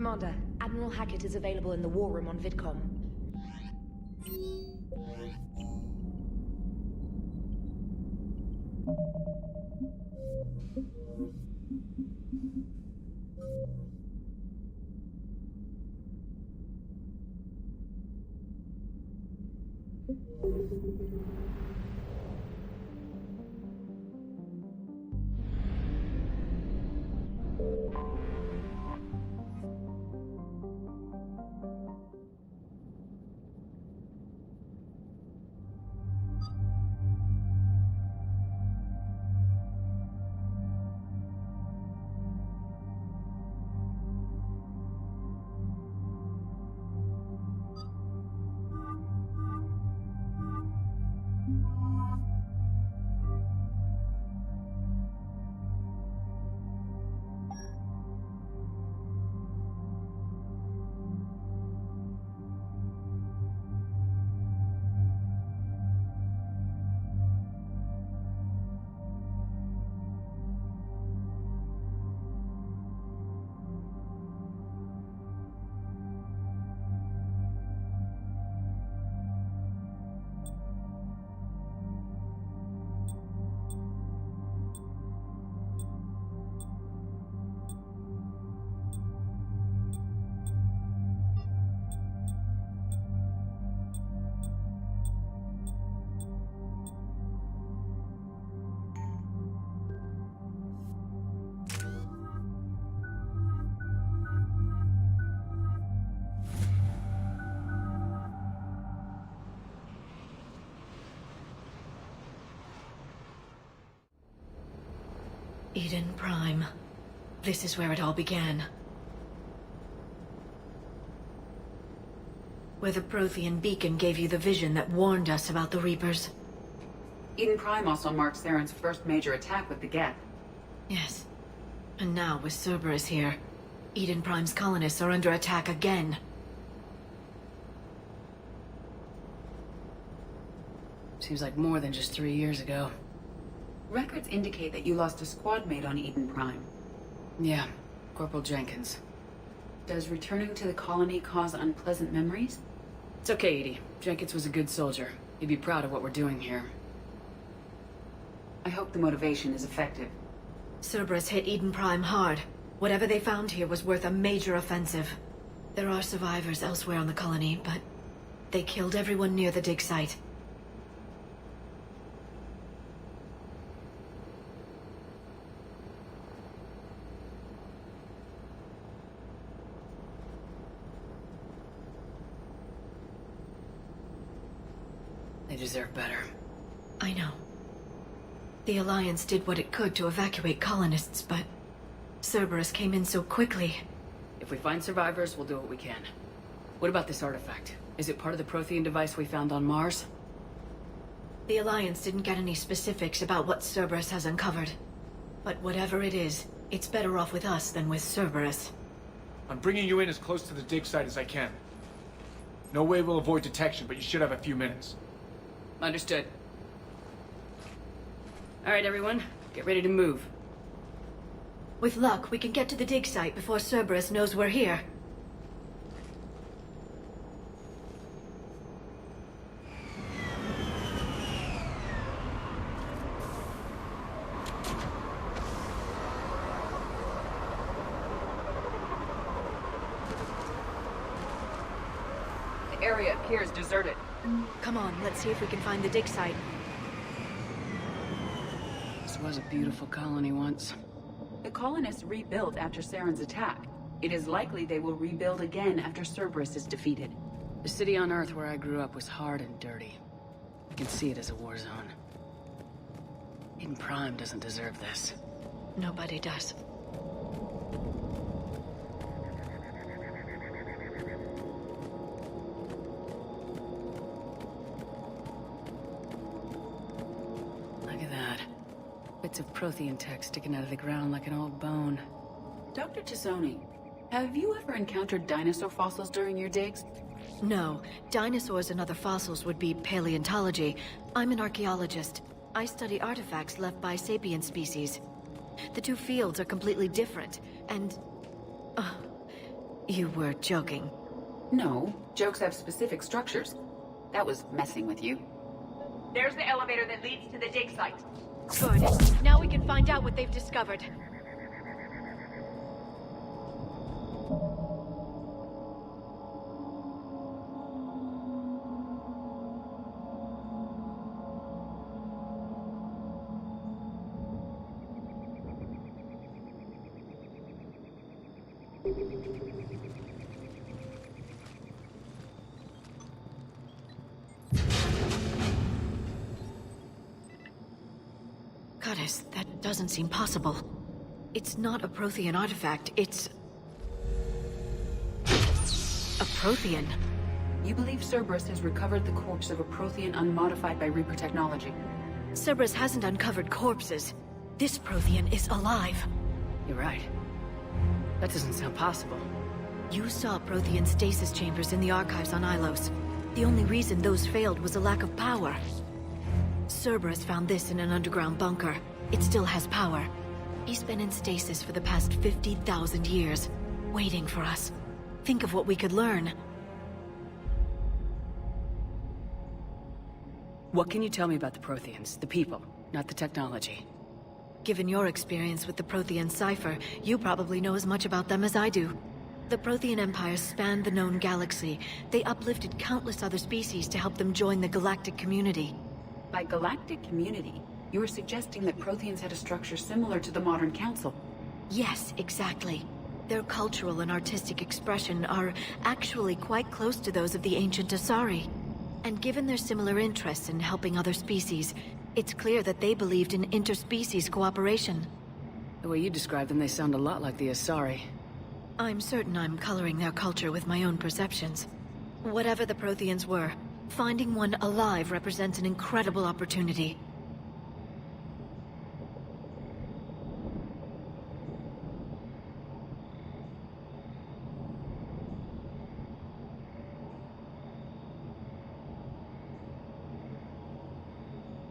Commander, Admiral Hackett is available in the war room on VidCom. Eden Prime. This is where it all began. Where the Prothean beacon gave you the vision that warned us about the Reapers. Eden Prime also marked Saren's first major attack with the Geth. Yes. And now, with Cerberus here, Eden Prime's colonists are under attack again. Seems like more than just 3 years ago. Records indicate that you lost a squad mate on Eden Prime. Yeah, Corporal Jenkins. Does returning to the colony cause unpleasant memories? It's okay, Edie. Jenkins was a good soldier. He'd be proud of what we're doing here. I hope the motivation is effective. Cerberus hit Eden Prime hard. Whatever they found here was worth a major offensive. There are survivors elsewhere on the colony, but they killed everyone near the dig site. They deserve better. I know. The Alliance did what it could to evacuate colonists, but Cerberus came in so quickly. If we find survivors, we'll do what we can. What about this artifact? Is it part of the Prothean device we found on Mars? The Alliance didn't get any specifics about what Cerberus has uncovered. But whatever it is, it's better off with us than with Cerberus. I'm bringing you in as close to the dig site as I can. No way we'll avoid detection, but you should have a few minutes. Understood. All right, everyone. Get ready to move. With luck, we can get to the dig site before Cerberus knows we're here. The area appears deserted. Come on, let's see if we can find the dig site. This was a beautiful colony once. The colonists rebuilt after Saren's attack. It is likely they will rebuild again after Cerberus is defeated. The city on Earth where I grew up was hard and dirty. I can see it as a war zone. Eden Prime doesn't deserve this. Nobody does. Look at that. Bits of Prothean tech sticking out of the ground like an old bone. Dr. Tassoni, have you ever encountered dinosaur fossils during your digs? No, dinosaurs and other fossils would be paleontology. I'm an archaeologist. I study artifacts left by sapient species. The two fields are completely different, and... You were joking. No, jokes have specific structures. That was messing with you. There's the elevator that leads to the dig site. Good. Now we can find out what they've discovered. Goddess, that doesn't seem possible. It's not a Prothean artifact, it's... a Prothean. You believe Cerberus has recovered the corpse of a Prothean unmodified by Reaper technology. Cerberus hasn't uncovered corpses. This Prothean is alive. You're right. That doesn't sound possible. You saw Prothean stasis chambers in the archives on Ilos. The only reason those failed was a lack of power. Cerberus found this in an underground bunker. It still has power. He's been in stasis for the past 50,000 years, waiting for us. Think of what we could learn. What can you tell me about the Protheans, the people, not the technology? Given your experience with the Prothean cipher, you probably know as much about them as I do. The Prothean Empire spanned the known galaxy. They uplifted countless other species to help them join the galactic community. By galactic community, you are suggesting that Protheans had a structure similar to the modern council. Yes, exactly. Their cultural and artistic expression are actually quite close to those of the ancient Asari. And given their similar interests in helping other species, it's clear that they believed in interspecies cooperation. The way you describe them, they sound a lot like the Asari. I'm certain I'm coloring their culture with my own perceptions. Whatever the Protheans were, finding one alive represents an incredible opportunity.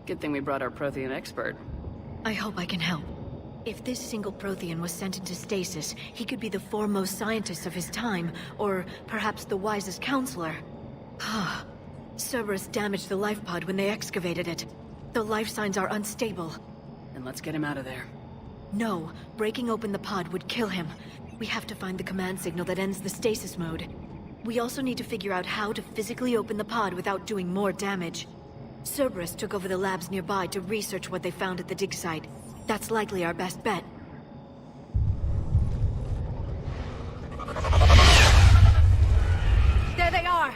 Good thing we brought our Prothean expert. I hope I can help. If this single Prothean was sent into stasis, he could be the foremost scientist of his time, or perhaps the wisest counselor. Cerberus damaged the life pod when they excavated it. The life signs are unstable. Then let's get him out of there. No, breaking open the pod would kill him. We have to find the command signal that ends the stasis mode. We also need to figure out how to physically open the pod without doing more damage. Cerberus took over the labs nearby to research what they found at the dig site. That's likely our best bet. There they are!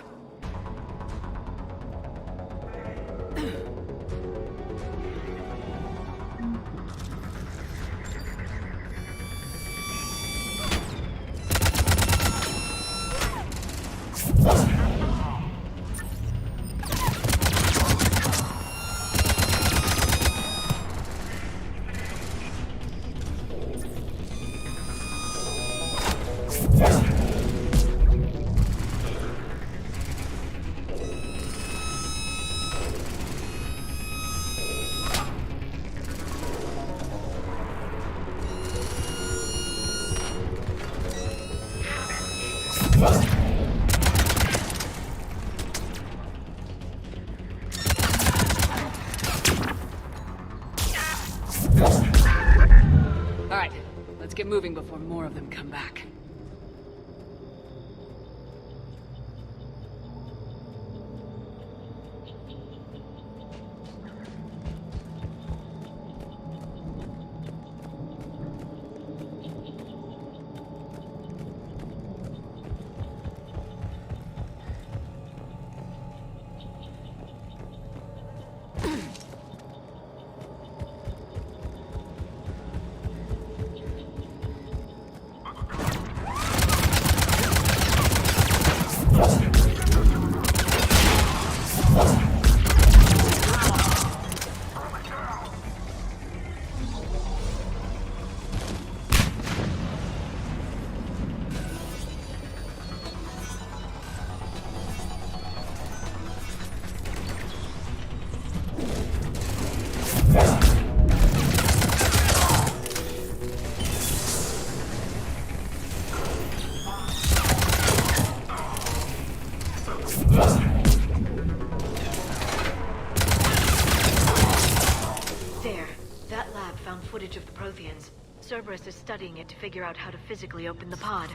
Alright, let's get moving before more of them come back. footage of the Protheans. Cerberus is studying it to figure out how to physically open the pod.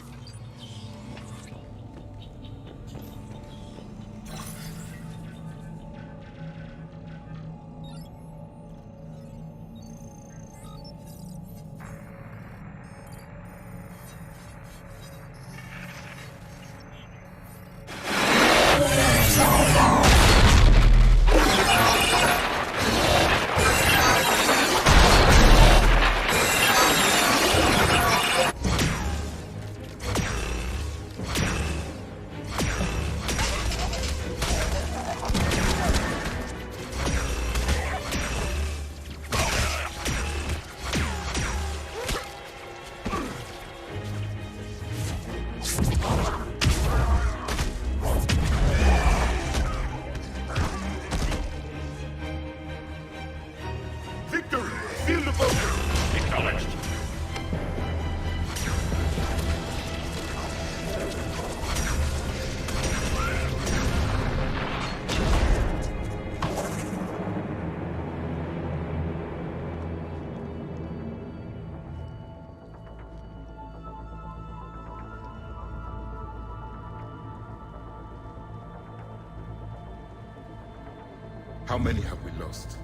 How many have we lost?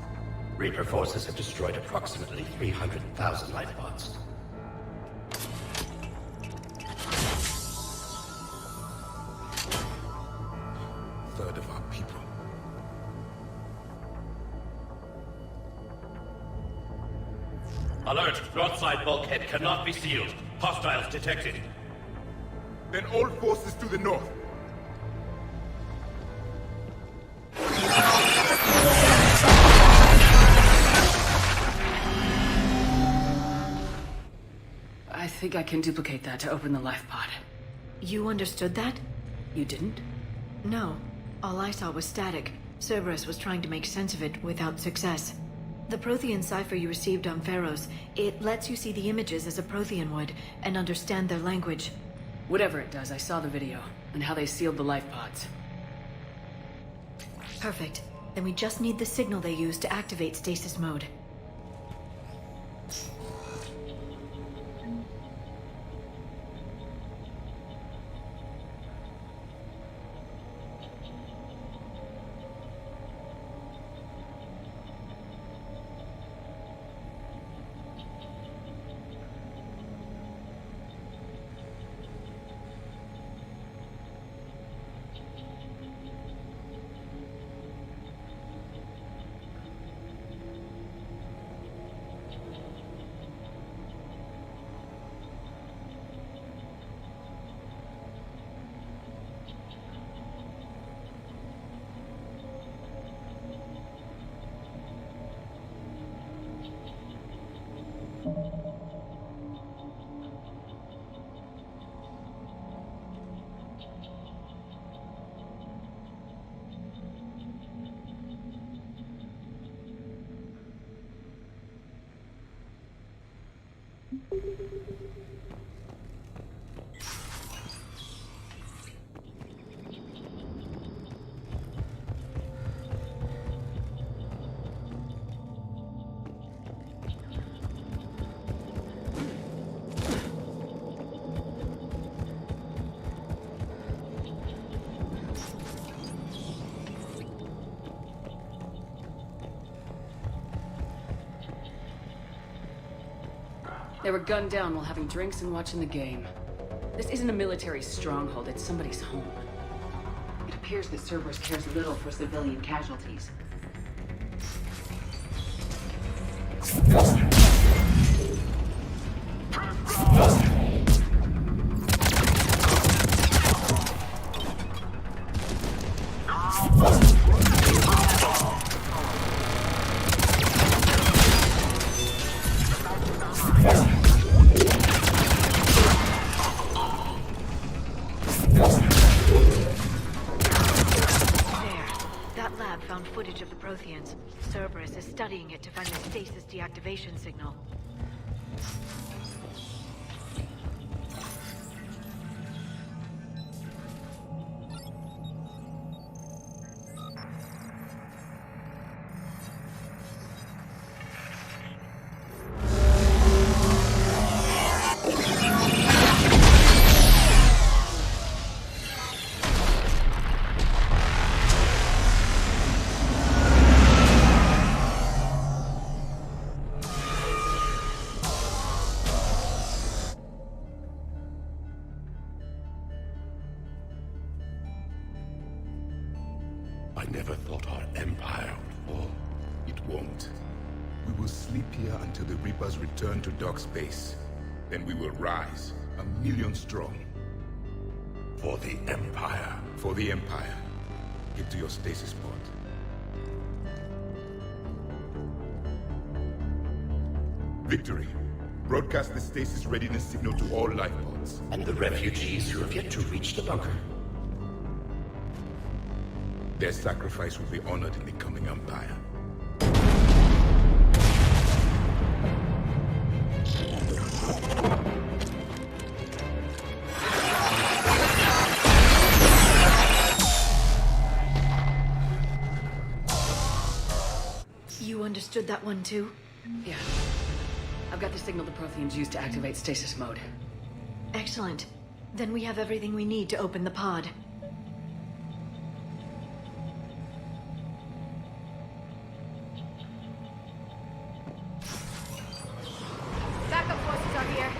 Reaper forces have destroyed approximately 300,000 life pods. Third of our people. Alert! North side bulkhead cannot be sealed. Hostiles detected. Then all forces to the north. I think I can duplicate that to open the life pod. You understood that? You didn't? No. All I saw was static. Cerberus was trying to make sense of it without success. The Prothean cipher you received on Pharos, it lets you see the images as a Prothean would, and understand their language. Whatever it does, I saw the video, and how they sealed the life pods. Perfect. Then we just need the signal they used to activate stasis mode. They were gunned down while having drinks and watching the game. This isn't a military stronghold, it's somebody's home. It appears that Cerberus cares little for civilian casualties. Footage of the Protheans. Cerberus is studying it to find the stasis deactivation signal. Empire would fall. It won't. We will sleep here until the Reapers return to dock space. Then we will rise, 1,000,000 strong. For the Empire. For the Empire. Get to your stasis pod. Victory. Broadcast the stasis readiness signal to all life pods. And the refugees who have yet to reach the bunker. Their sacrifice will be honored in the coming Empire. You understood that one too? Yeah. I've got the signal the Protheans use to activate stasis mode. Excellent. Then we have everything we need to open the pod. Backup forces are here.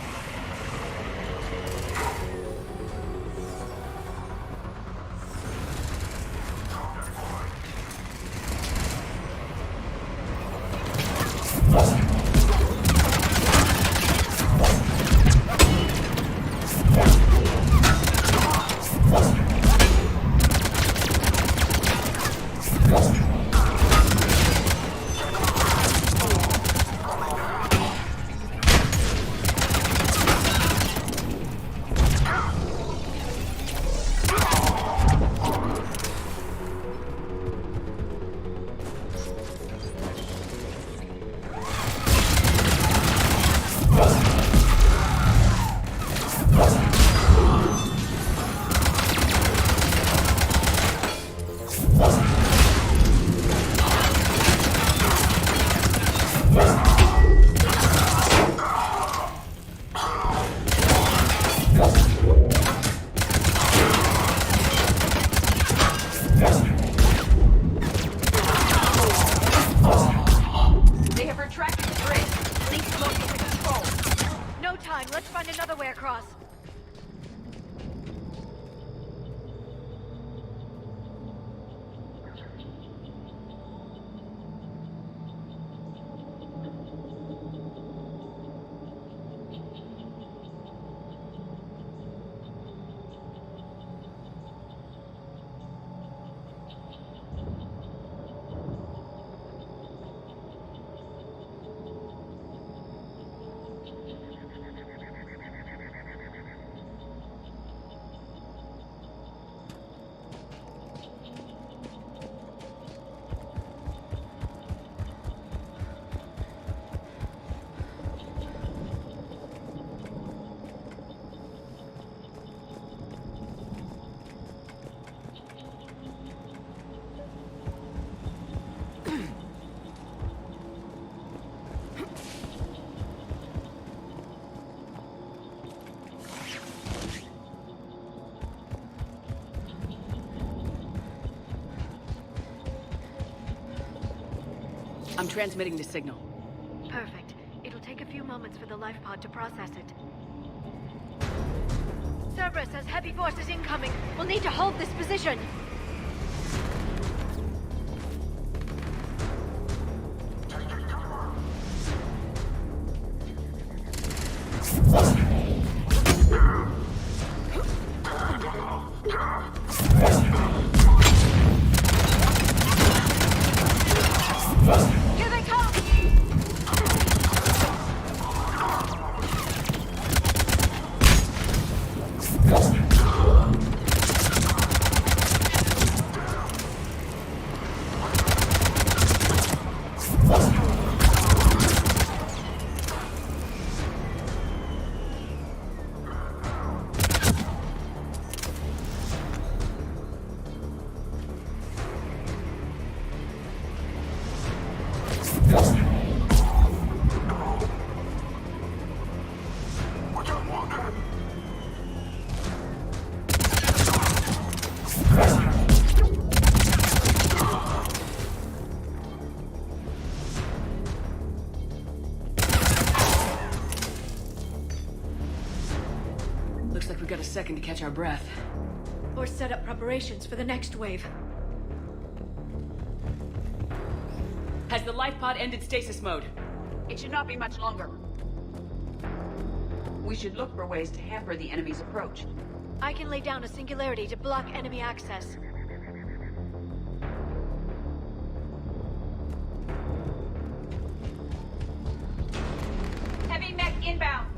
They have retracted the bridge. Least closest to control. No time. Let's find another way across. I'm transmitting the signal. Perfect. It'll take a few moments for the life pod to process it. Cerberus has heavy forces incoming. We'll need to hold this position. Here they come! Looks like we've got a second to catch our breath. Or set up preparations for the next wave. Has the life pod ended stasis mode? It should not be much longer. We should look for ways to hamper the enemy's approach. I can lay down a singularity to block enemy access. Heavy mech inbound.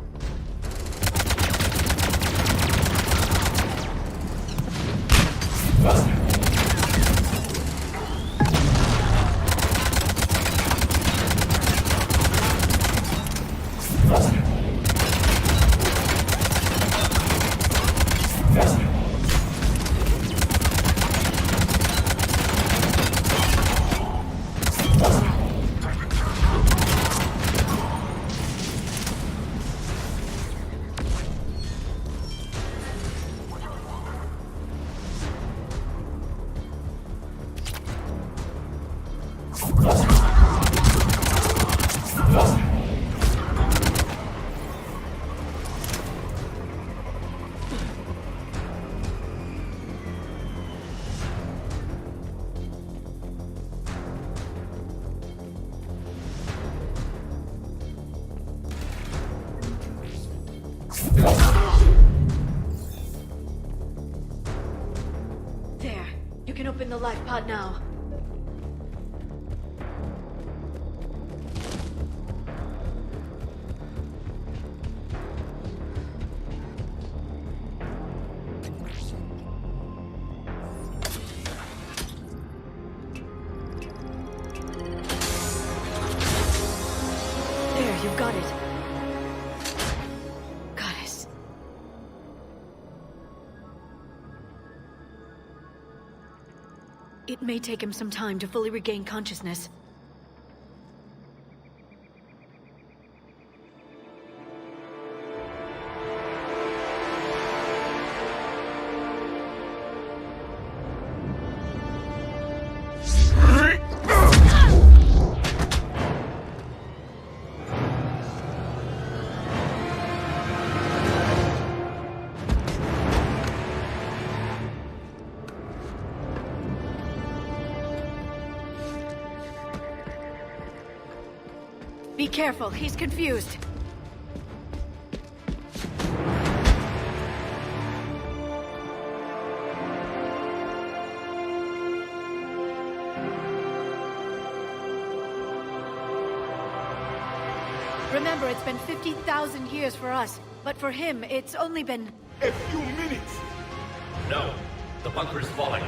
There. You can open the life pod now. There, you've got it. Goddess. It may take him some time to fully regain consciousness. Be careful, he's confused. Remember, it's been 50,000 years for us, but for him, it's only been... A few minutes! No. The bunker is falling.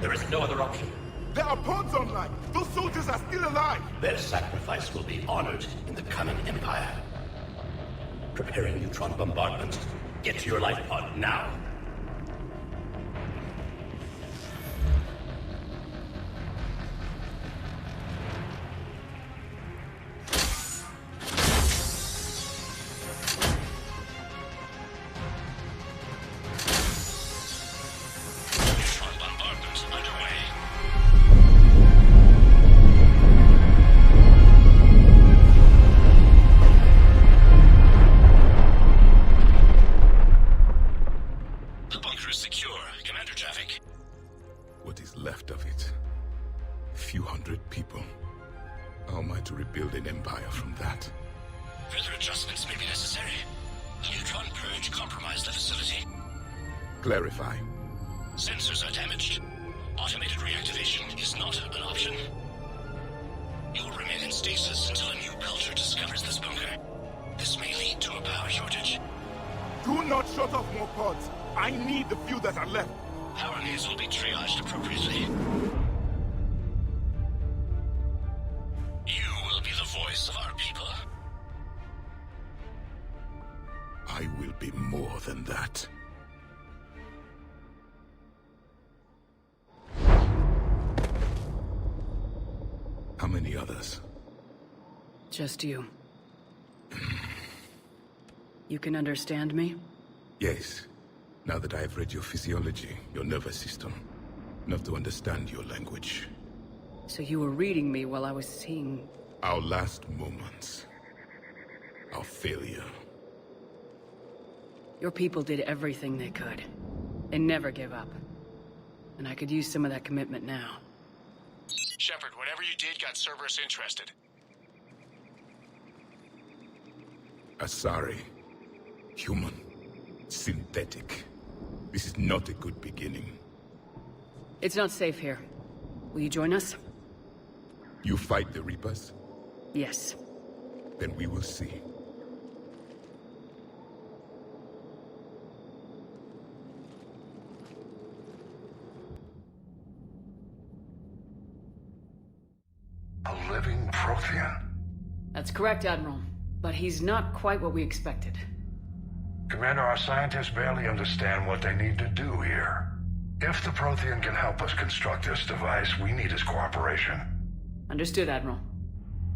There is no other option. There are pods online! Those soldiers are still alive! Their sacrifice will be honored in the coming Empire. Preparing neutron bombardment. Get to your life pod now. Neutron bombardment underway. The bunker is secure, Commander Javik. What is left of it? A few hundred people. How am I to rebuild an empire from that? Further adjustments may be necessary. The neutron purge compromised the facility. Clarify. Sensors are damaged. Automated reactivation is not an option. You will remain in stasis until a new culture discovers this bunker. This may lead to a power shortage. Do not shut off more pods! I need the few that are left! Power needs will be triaged appropriately. You will be the voice of our people. I will be more than that. How many others? Just you. You can understand me? Yes. Now that I have read your physiology, your nervous system, enough to understand your language. So you were reading me while I was seeing... Our last moments. Our failure. Your people did everything they could. They never gave up. And I could use some of that commitment now. Shepard, whatever you did got Cerberus interested. Asari. Human. Synthetic. This is not a good beginning. It's not safe here. Will you join us? You fight the Reapers? Yes. Then we will see. A living Prothean? That's correct, Admiral. But he's not quite what we expected. Commander, our scientists barely understand what they need to do here. If the Prothean can help us construct this device, we need his cooperation. Understood, Admiral.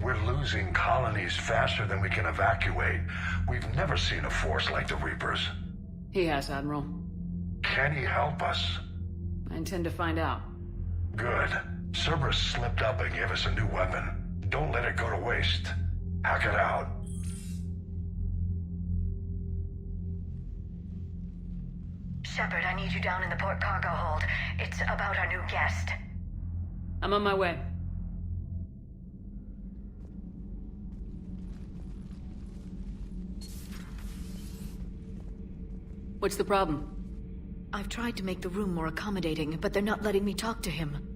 We're losing colonies faster than we can evacuate. We've never seen a force like the Reapers. He has, Admiral. Can he help us? I intend to find out. Good. Cerberus slipped up and gave us a new weapon. Don't let it go to waste. Hack it out. Shepard, I need you down in the port cargo hold. It's about our new guest. I'm on my way. What's the problem? I've tried to make the room more accommodating, but they're not letting me talk to him.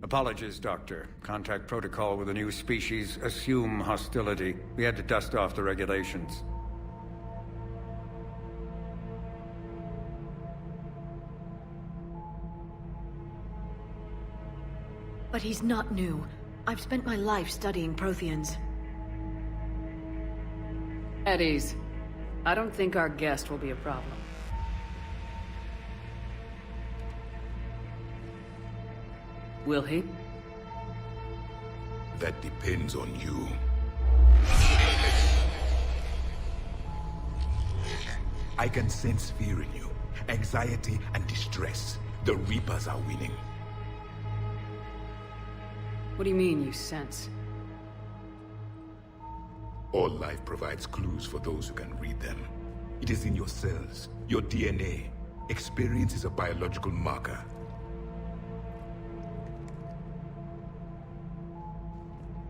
Apologies, Doctor. Contact protocol with a new species. Assume hostility. We had to dust off the regulations. But he's not new. I've spent my life studying Protheans. At ease. I don't think our guest will be a problem. Will he? That depends on you. I can sense fear in you. Anxiety and distress. The Reapers are winning. What do you mean, you sense? All life provides clues for those who can read them. It is in your cells, your DNA. Experience is a biological marker.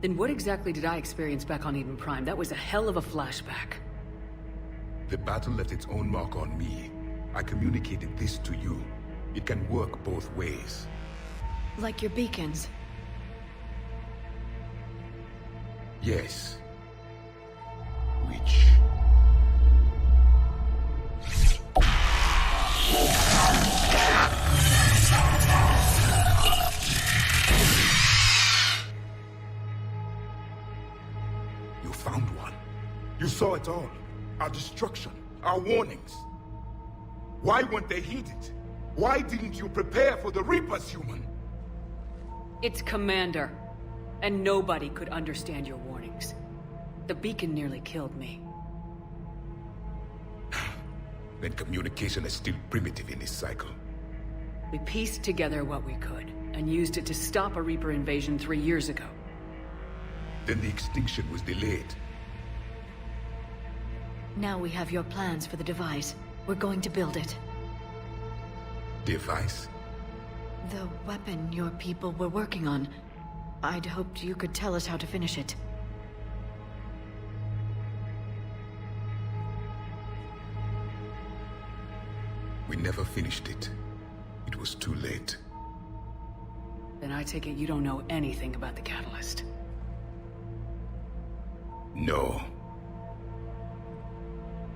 Then what exactly did I experience back on Eden Prime? That was a hell of a flashback. The battle left its own mark on me. I communicated this to you. It can work both ways. Like your beacons. Yes. Which... You found one. You saw it all. Our destruction. Our warnings. Why weren't they heeded? Why didn't you prepare for the Reapers, human? It's Commander. And nobody could understand your warnings. The beacon nearly killed me. Then communication is still primitive in this cycle. We pieced together what we could, and used it to stop a Reaper invasion 3 years ago. Then the extinction was delayed. Now we have your plans for the device. We're going to build it. Device? The weapon your people were working on. I'd hoped you could tell us how to finish it. We never finished it. It was too late. Then I take it you don't know anything about the catalyst. No.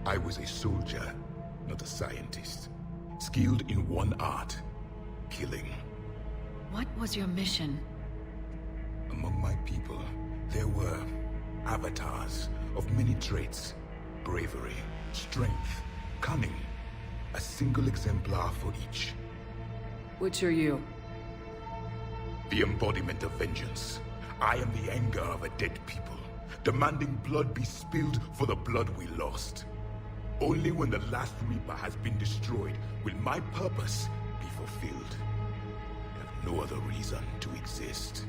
I was a soldier, not a scientist. Skilled in one art. Killing. What was your mission? Among my people, there were avatars of many traits. Bravery, strength, cunning. A single exemplar for each. Which are you? The embodiment of vengeance. I am the anger of a dead people, demanding blood be spilled for the blood we lost. Only when the last Reaper has been destroyed will my purpose be fulfilled. I have no other reason to exist.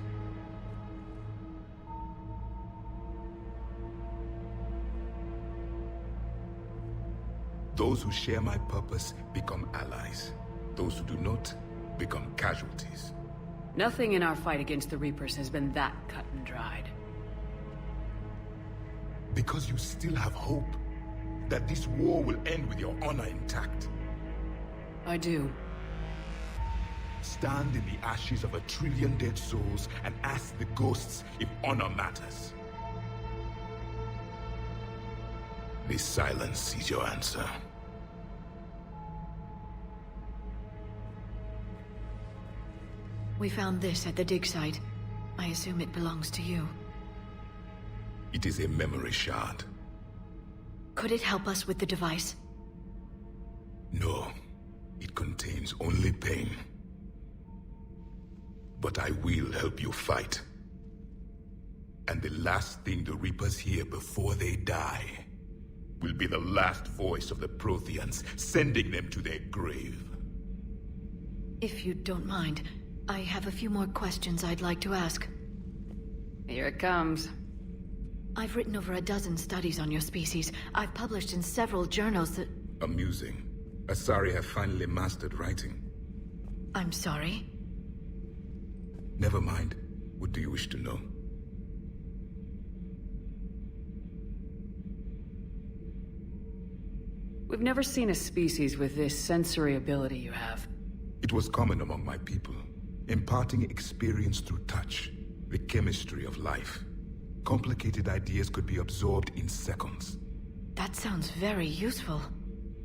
Those who share my purpose become allies. Those who do not become casualties. Nothing in our fight against the Reapers has been that cut and dried. Because you still have hope that this war will end with your honor intact. I do. Stand in the ashes of 1 trillion dead souls and ask the ghosts if honor matters. This silence is your answer. We found this at the dig site. I assume it belongs to you. It is a memory shard. Could it help us with the device? No, it contains only pain. But I will help you fight. And the last thing the Reapers hear before they die will be the last voice of the Protheans, sending them to their grave. If you don't mind, I have a few more questions I'd like to ask. Here it comes. I've written over a dozen studies on your species. I've published in several journals that... Amusing. Asari have finally mastered writing. I'm sorry? Never mind. What do you wish to know? We've never seen a species with this sensory ability you have. It was common among my people, imparting experience through touch, the chemistry of life. Complicated ideas could be absorbed in seconds. That sounds very useful.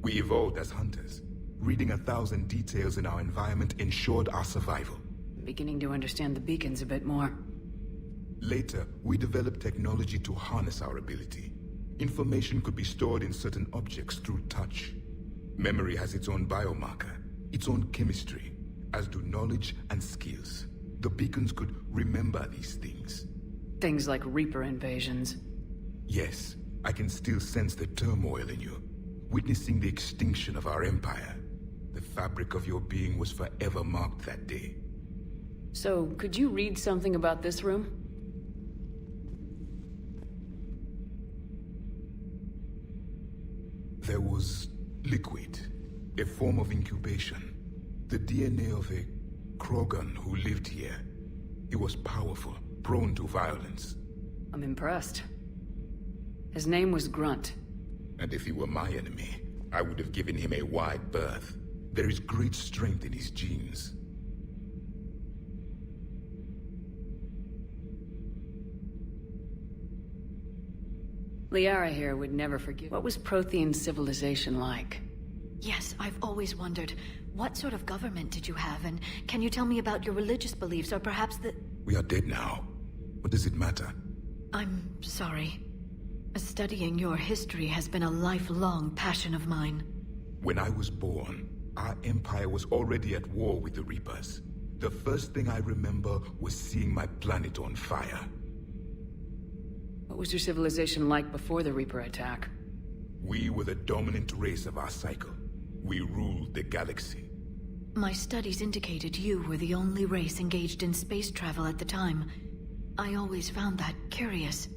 We evolved as hunters. Reading 1,000 details in our environment ensured our survival. I'm beginning to understand the beacons a bit more. Later, we developed technology to harness our ability. Information could be stored in certain objects through touch. Memory has its own biomarker, its own chemistry, as do knowledge and skills. The beacons could remember these things. Things like Reaper invasions. Yes, I can still sense the turmoil in you, witnessing the extinction of our empire. The fabric of your being was forever marked that day. So, could you read something about this room? There was liquid, a form of incubation. The DNA of a Krogan who lived here. He was powerful, prone to violence. I'm impressed. His name was Grunt. And if he were my enemy, I would have given him a wide berth. There is great strength in his genes. Liara here would never forgive. What was Prothean civilization like? Yes, I've always wondered, what sort of government did you have, and can you tell me about your religious beliefs, or perhaps the... We are dead now. What does it matter? I'm sorry. Studying your history has been a lifelong passion of mine. When I was born, our empire was already at war with the Reapers. The first thing I remember was seeing my planet on fire. What was your civilization like before the Reaper attack? We were the dominant race of our cycle. We ruled the galaxy. My studies indicated you were the only race engaged in space travel at the time. I always found that curious.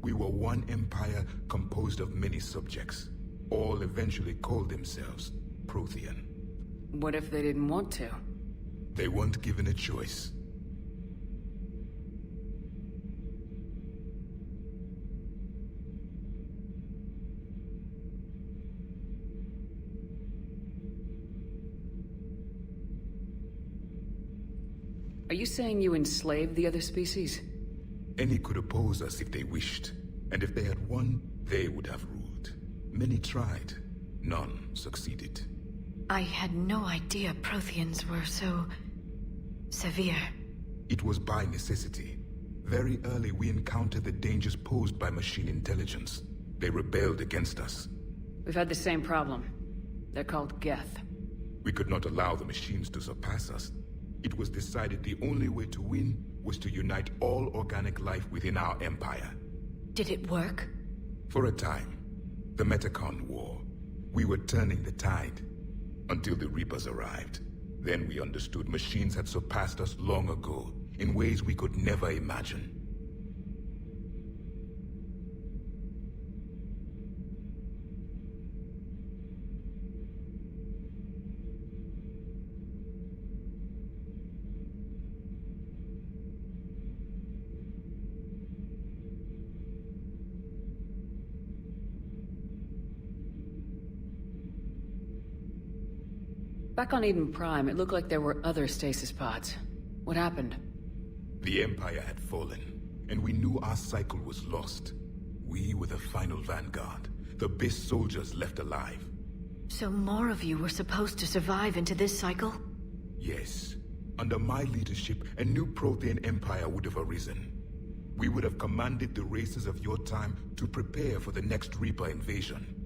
We were one empire composed of many subjects. All eventually called themselves Prothean. What if they didn't want to? They weren't given a choice. Are you saying you enslaved the other species? Any could oppose us if they wished, and if they had won, they would have ruled. Many tried. None succeeded. I had no idea Protheans were so... severe. It was by necessity. Very early we encountered the dangers posed by machine intelligence. They rebelled against us. We've had the same problem. They're called Geth. We could not allow the machines to surpass us. It was decided the only way to win was to unite all organic life within our empire. Did it work? For a time. The Metacon War. We were turning the tide. Until the Reapers arrived. Then we understood machines had surpassed us long ago, in ways we could never imagine. Back on Eden Prime, it looked like there were other stasis pods. What happened? The Empire had fallen, and we knew our cycle was lost. We were the final vanguard, the best soldiers left alive. So more of you were supposed to survive into this cycle? Yes. Under my leadership, a new Prothean empire would have arisen. We would have commanded the races of your time to prepare for the next Reaper invasion.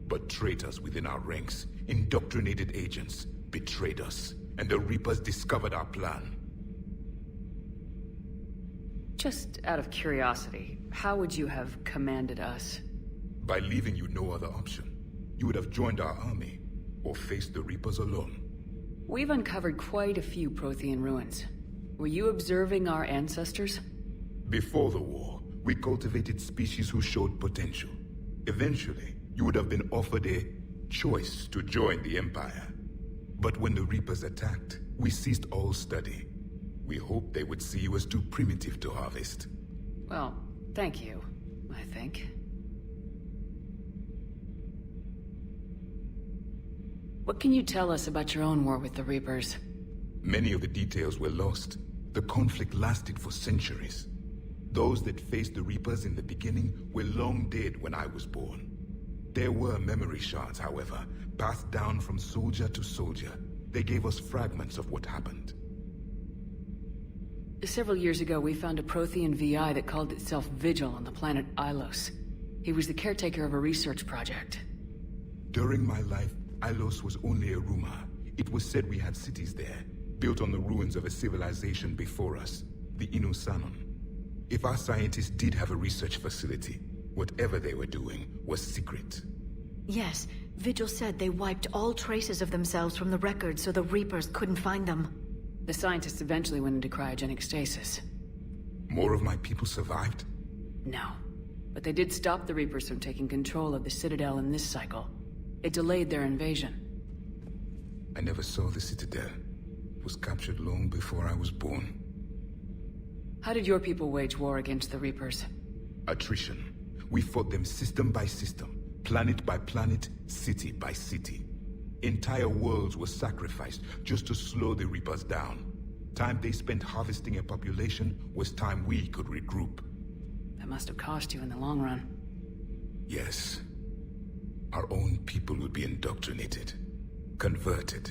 But traitors within our ranks, indoctrinated agents, betrayed us, and the Reapers discovered our plan. Just out of curiosity, how would you have commanded us? By leaving you no other option. You would have joined our army, or faced the Reapers alone. We've uncovered quite a few Prothean ruins. Were you observing our ancestors? Before the war, we cultivated species who showed potential. Eventually, you would have been offered a choice to join the Empire. But when the Reapers attacked, we ceased all study. We hoped they would see you as too primitive to harvest. Well, thank you, I think. What can you tell us about your own war with the Reapers? Many of the details were lost. The conflict lasted for centuries. Those that faced the Reapers in the beginning were long dead when I was born. There were memory shards, however, passed down from soldier to soldier. They gave us fragments of what happened. Several years ago, we found a Prothean VI that called itself Vigil on the planet Ilos. He was the caretaker of a research project. During my life, Ilos was only a rumor. It was said we had cities there, built on the ruins of a civilization before us, the Inusanon. If our scientists did have a research facility, whatever they were doing was secret. Yes, Vigil said they wiped all traces of themselves from the records so the Reapers couldn't find them. The scientists eventually went into cryogenic stasis. More of my people survived? No. But they did stop the Reapers from taking control of the Citadel in this cycle. It delayed their invasion. I never saw the Citadel. It was captured long before I was born. How did your people wage war against the Reapers? Attrition. We fought them system by system, planet by planet, city by city. Entire worlds were sacrificed just to slow the Reapers down. Time they spent harvesting a population was time we could regroup. That must have cost you in the long run. Yes. Our own people would be indoctrinated, converted,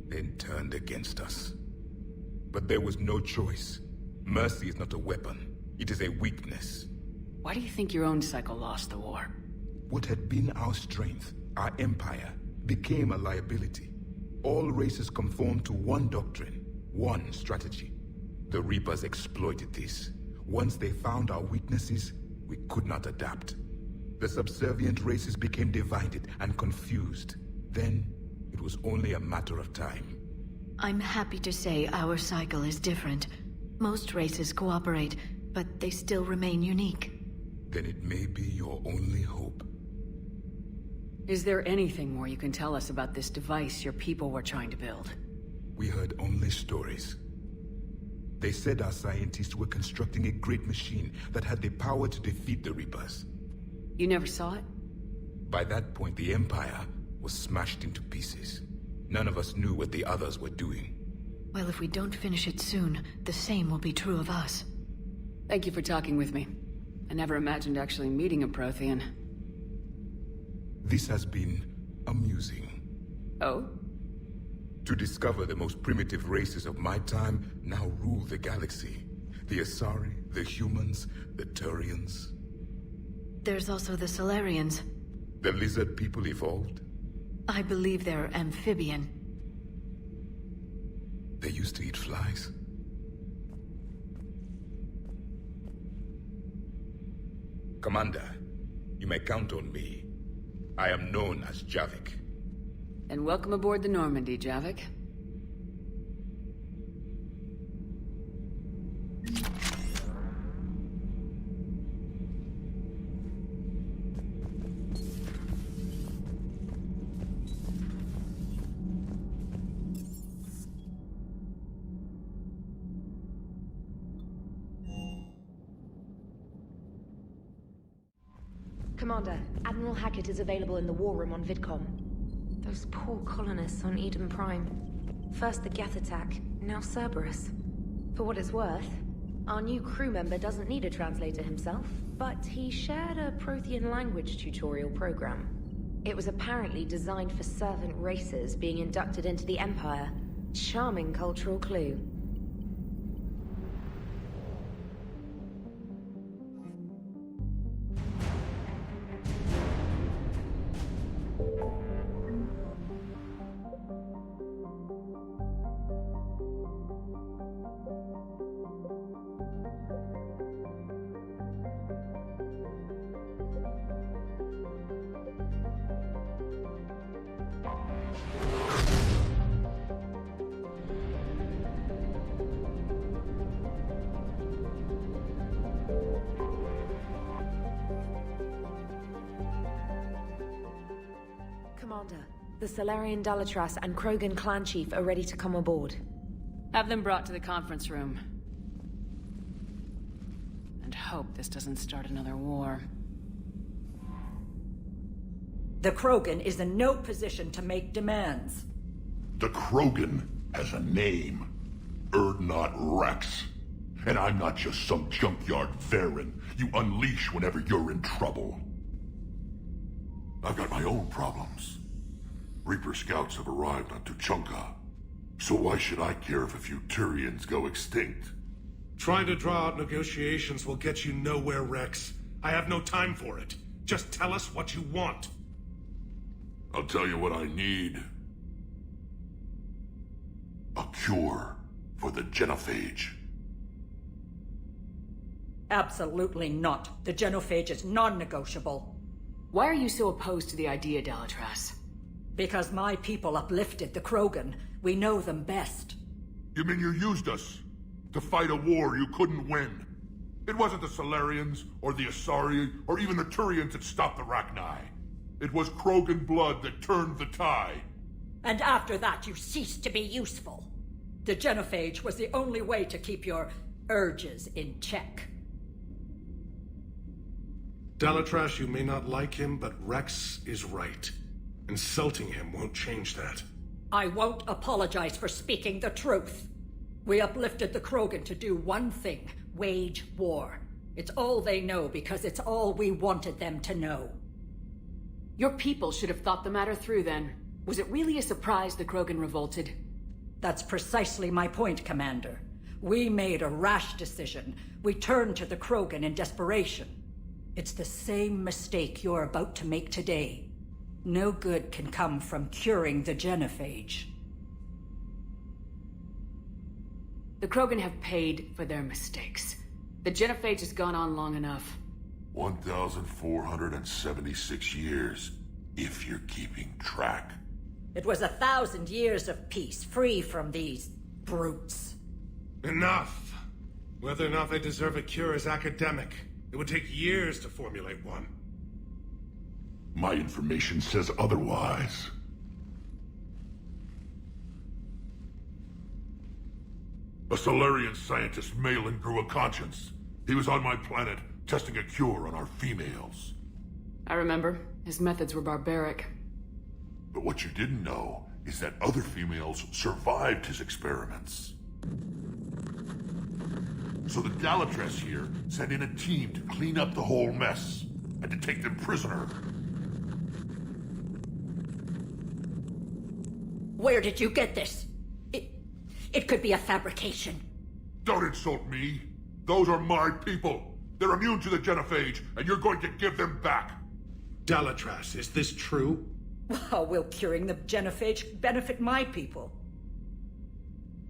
then turned against us. But there was no choice. Mercy is not a weapon. It is a weakness. Why do you think your own cycle lost the war? What had been our strength, our empire, became a liability. All races conformed to one doctrine, one strategy. The Reapers exploited this. Once they found our weaknesses, we could not adapt. The subservient races became divided and confused. Then, it was only a matter of time. I'm happy to say our cycle is different. Most races cooperate, but they still remain unique. Then it may be your only hope. Is there anything more you can tell us about this device your people were trying to build? We heard only stories. They said our scientists were constructing a great machine that had the power to defeat the Reapers. You never saw it? By that point, the Empire was smashed into pieces. None of us knew what the others were doing. Well, if we don't finish it soon, the same will be true of us. Thank you for talking with me. I never imagined actually meeting a Prothean. This has been amusing. Oh? To discover the most primitive races of my time now rule the galaxy. The Asari, the humans, the Turians. There's also the Solarians. The lizard people evolved? I believe they're amphibian. They used to eat flies. Commander, you may count on me. I am known as Javik. And welcome aboard the Normandy, Javik. Commander, Admiral Hackett is available in the war room on VidCom. Those poor colonists on Eden Prime. First the Geth attack, now Cerberus. For what it's worth, our new crew member doesn't need a translator himself, but he shared a Prothean language tutorial program. It was apparently designed for servant races being inducted into the Empire. Charming cultural clue. Commander, the Salarian Dalatras and Krogan clan chief are ready to come aboard. Have them brought to the conference room. And hope this doesn't start another war. The Krogan is in no position to make demands. The Krogan has a name. Urdnot Rex. And I'm not just some junkyard Varen you unleash whenever you're in trouble. I've got my own problems. Reaper scouts have arrived on Tuchanka. So why should I care if a few Turians go extinct? Trying to draw out negotiations will get you nowhere, Rex. I have no time for it. Just tell us what you want. I'll tell you what I need. A cure for the genophage. Absolutely not. The genophage is non-negotiable. Why are you so opposed to the idea, Dalatras? Because my people uplifted the Krogan. We know them best. You mean you used us to fight a war you couldn't win? It wasn't the Salarians, or the Asari, or even the Turians that stopped the Rachni. It was Krogan blood that turned the tide. And after that, you ceased to be useful. The genophage was the only way to keep your urges in check. Dalatras, you may not like him, but Rex is right. Insulting him won't change that. I won't apologize for speaking the truth. We uplifted the Krogan to do one thing: wage war. It's all they know because it's all we wanted them to know. Your people should have thought the matter through then. Was it really a surprise the Krogan revolted? That's precisely my point, Commander. We made a rash decision. We turned to the Krogan in desperation. It's the same mistake you're about to make today. No good can come from curing the genophage. The Krogan have paid for their mistakes. The genophage has gone on long enough. 1,476 years, if you're keeping track. It was 1,000 years of peace, free from these brutes. Enough! Whether or not they deserve a cure is academic. It would take years to formulate one. My information says otherwise. A Salarian scientist, Malin, grew a conscience. He was on my planet, testing a cure on our females. I remember. His methods were barbaric. But what you didn't know is that other females survived his experiments. So the Dalatras here sent in a team to clean up the whole mess, and to take them prisoner. Where did you get this? It could be a fabrication. Don't insult me. Those are my people. They're immune to the genophage, and you're going to give them back. Dalatras, is this true? How will curing the genophage benefit my people?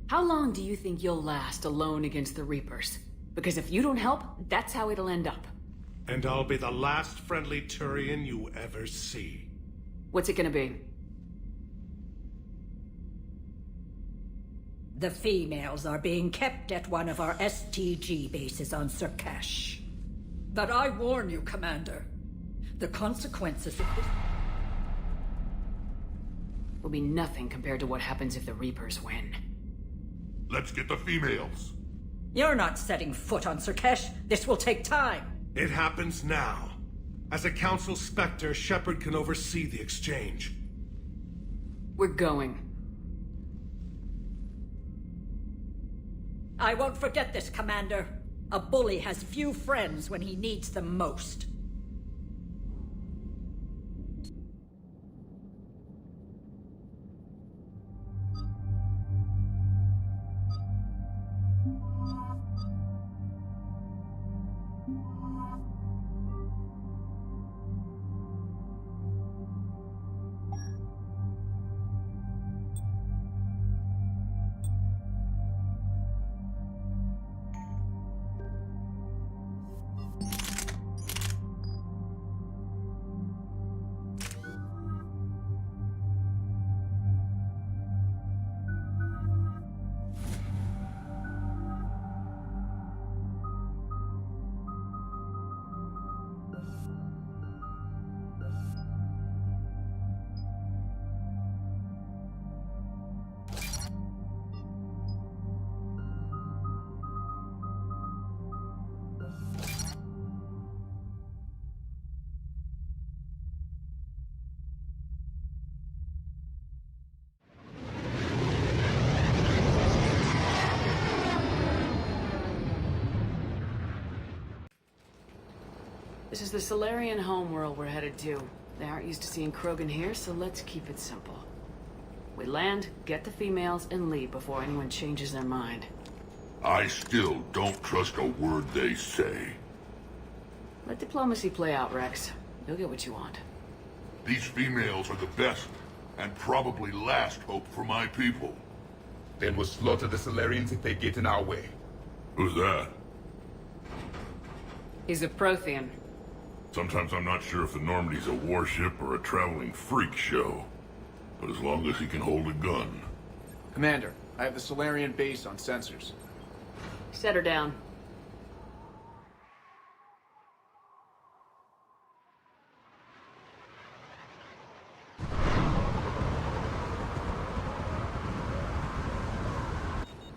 How long do you think you'll last alone against the Reapers? Because if you don't help, that's how it'll end up. And I'll be the last friendly Turian you ever see. What's it gonna be? The females are being kept at one of our STG bases on Surkash. But I warn you, Commander, the consequences of this will be nothing compared to what happens if the Reapers win. Let's get the females. You're not setting foot on Surkash. This will take time. It happens now. As a Council Spectre, Shepard can oversee the exchange. We're going. I won't forget this, Commander. A bully has few friends when he needs them most. This is the Solarian homeworld we're headed to. They aren't used to seeing Krogan here, so let's keep it simple. We land, get the females, and leave before anyone changes their mind. I still don't trust a word they say. Let diplomacy play out, Rex. You'll get what you want. These females are the best, and probably last hope for my people. Then we'll slaughter the Solarians if they get in our way. Who's that? He's a Prothean. Sometimes I'm not sure if the Normandy's a warship or a traveling freak show. But as long as he can hold a gun. Commander, I have the Solarian base on sensors. Set her down.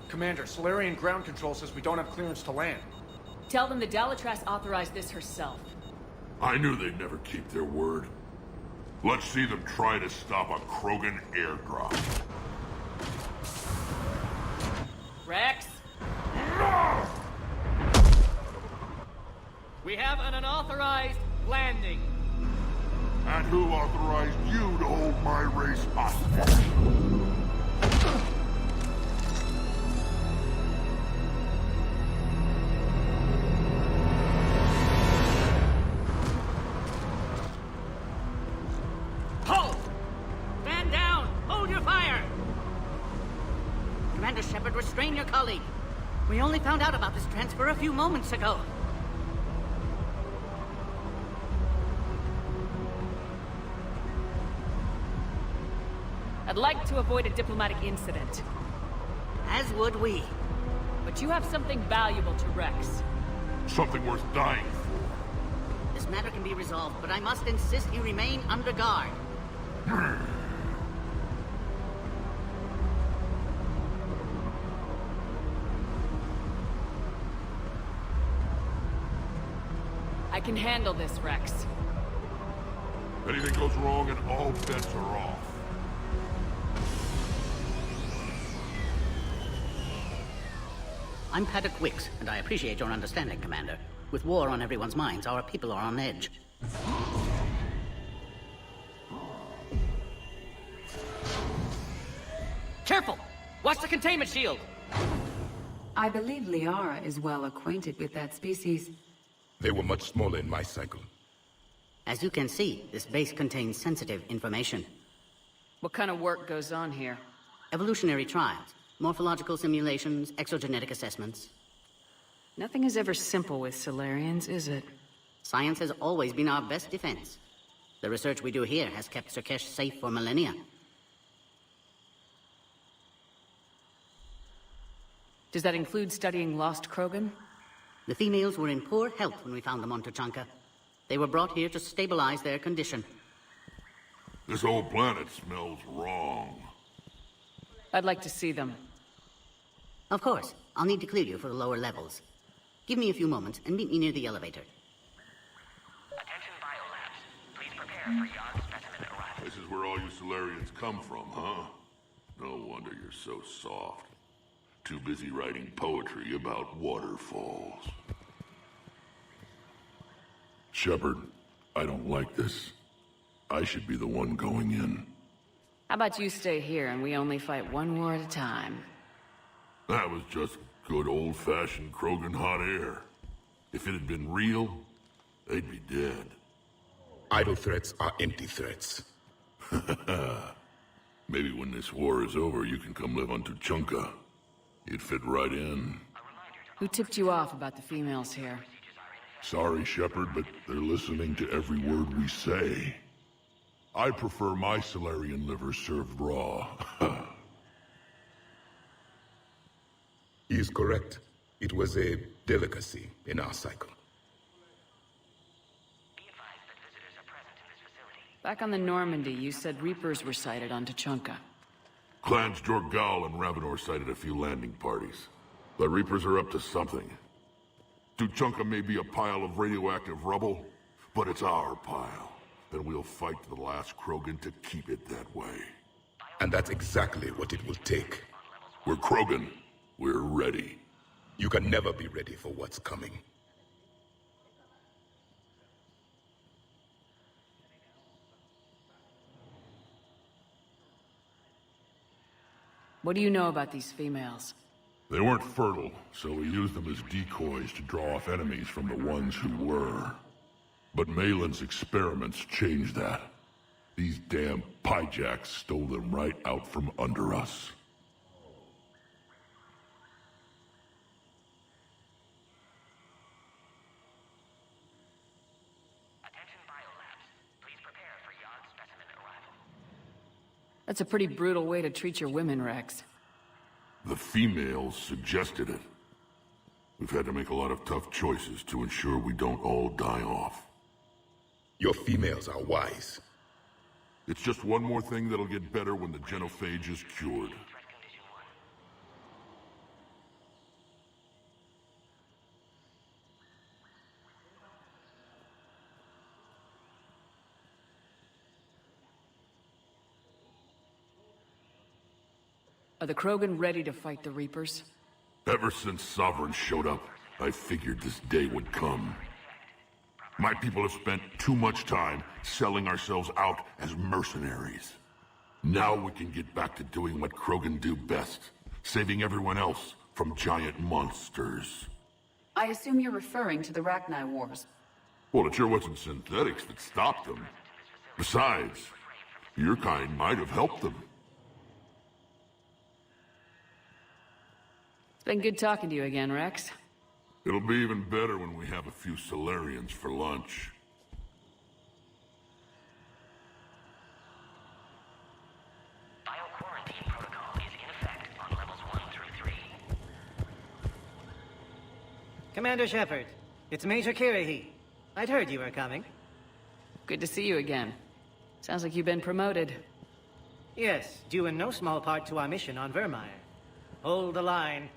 Commander, Solarian ground control says we don't have clearance to land. Tell them the Dalatrass authorized this herself. I knew they'd never keep their word. Let's see them try to stop a Krogan airdrop. Rex? We have an unauthorized landing. And who authorized you to hold my race hostage? Hold! Stand down! Hold your fire! Commander Shepard, restrain your colleague. We only found out about this transfer a few moments ago. I'd like to avoid a diplomatic incident. As would we. But you have something valuable to Rex. Something worth dying for. This matter can be resolved, but I must insist you remain under guard. I can handle this, Rex. Anything goes wrong and all bets are off. I'm Paddock Wicks, and I appreciate your understanding, Commander. With war on everyone's minds, our people are on edge. Careful! Watch the containment shield! I believe Liara is well acquainted with that species. They were much smaller in my cycle. As you can see, this base contains sensitive information. What kind of work goes on here? Evolutionary trials, morphological simulations, exogenetic assessments. Nothing is ever simple with Solarians, is it? Science has always been our best defense. The research we do here has kept Surkesh safe for millennia. Does that include studying lost Krogan? The females were in poor health when we found them on Tuchanka. They were brought here to stabilize their condition. This whole planet smells wrong. I'd like to see them. Of course. I'll need to clear you for the lower levels. Give me a few moments and meet me near the elevator. Attention biolabs. Please prepare for Yon's specimen arrival. This is where all you Solarians come from, huh? No wonder you're so soft. Too busy writing poetry about waterfalls. Shepard, I don't like this. I should be the one going in. How about you stay here and we only fight one war at a time? That was just good old-fashioned Krogan hot air. If it had been real, they'd be dead. Idle threats are empty threats. Maybe when this war is over, you can come live on Tuchanka. You'd fit right in. Who tipped you off about the females here? Sorry, Shepard, but they're listening to every word we say. I prefer my Solarian liver served raw. He is correct. It was a delicacy in our cycle. Back on the Normandy, you said Reapers were sighted on Tuchanka. Clans Jorgal and Ravenor sighted a few landing parties. The Reapers are up to something. Tuchanka may be a pile of radioactive rubble, but it's our pile. And we'll fight to the last Krogan to keep it that way. And that's exactly what it will take. We're Krogan. We're ready. You can never be ready for what's coming. What do you know about these females? They weren't fertile, so we used them as decoys to draw off enemies from the ones who were. But Malin's experiments changed that. These damn Pyjaks stole them right out from under us. That's a pretty brutal way to treat your women, Rex. The females suggested it. We've had to make a lot of tough choices to ensure we don't all die off. Your females are wise. It's just one more thing that'll get better when the genophage is cured. Are the Krogan ready to fight the Reapers? Ever since Sovereign showed up, I figured this day would come. My people have spent too much time selling ourselves out as mercenaries. Now we can get back to doing what Krogan do best, saving everyone else from giant monsters. I assume you're referring to the Rachni Wars. Well, it sure wasn't synthetics that stopped them. Besides, your kind might have helped them. It's been good talking to you again, Rex. It'll be even better when we have a few Solarians for lunch. Bioquarantine protocol is in effect on levels 1 through 3. Commander Shepard, it's Major Kirahi. I'd heard you were coming. Good to see you again. Sounds like you've been promoted. Yes, due in no small part to our mission on Vermeer. Hold the line.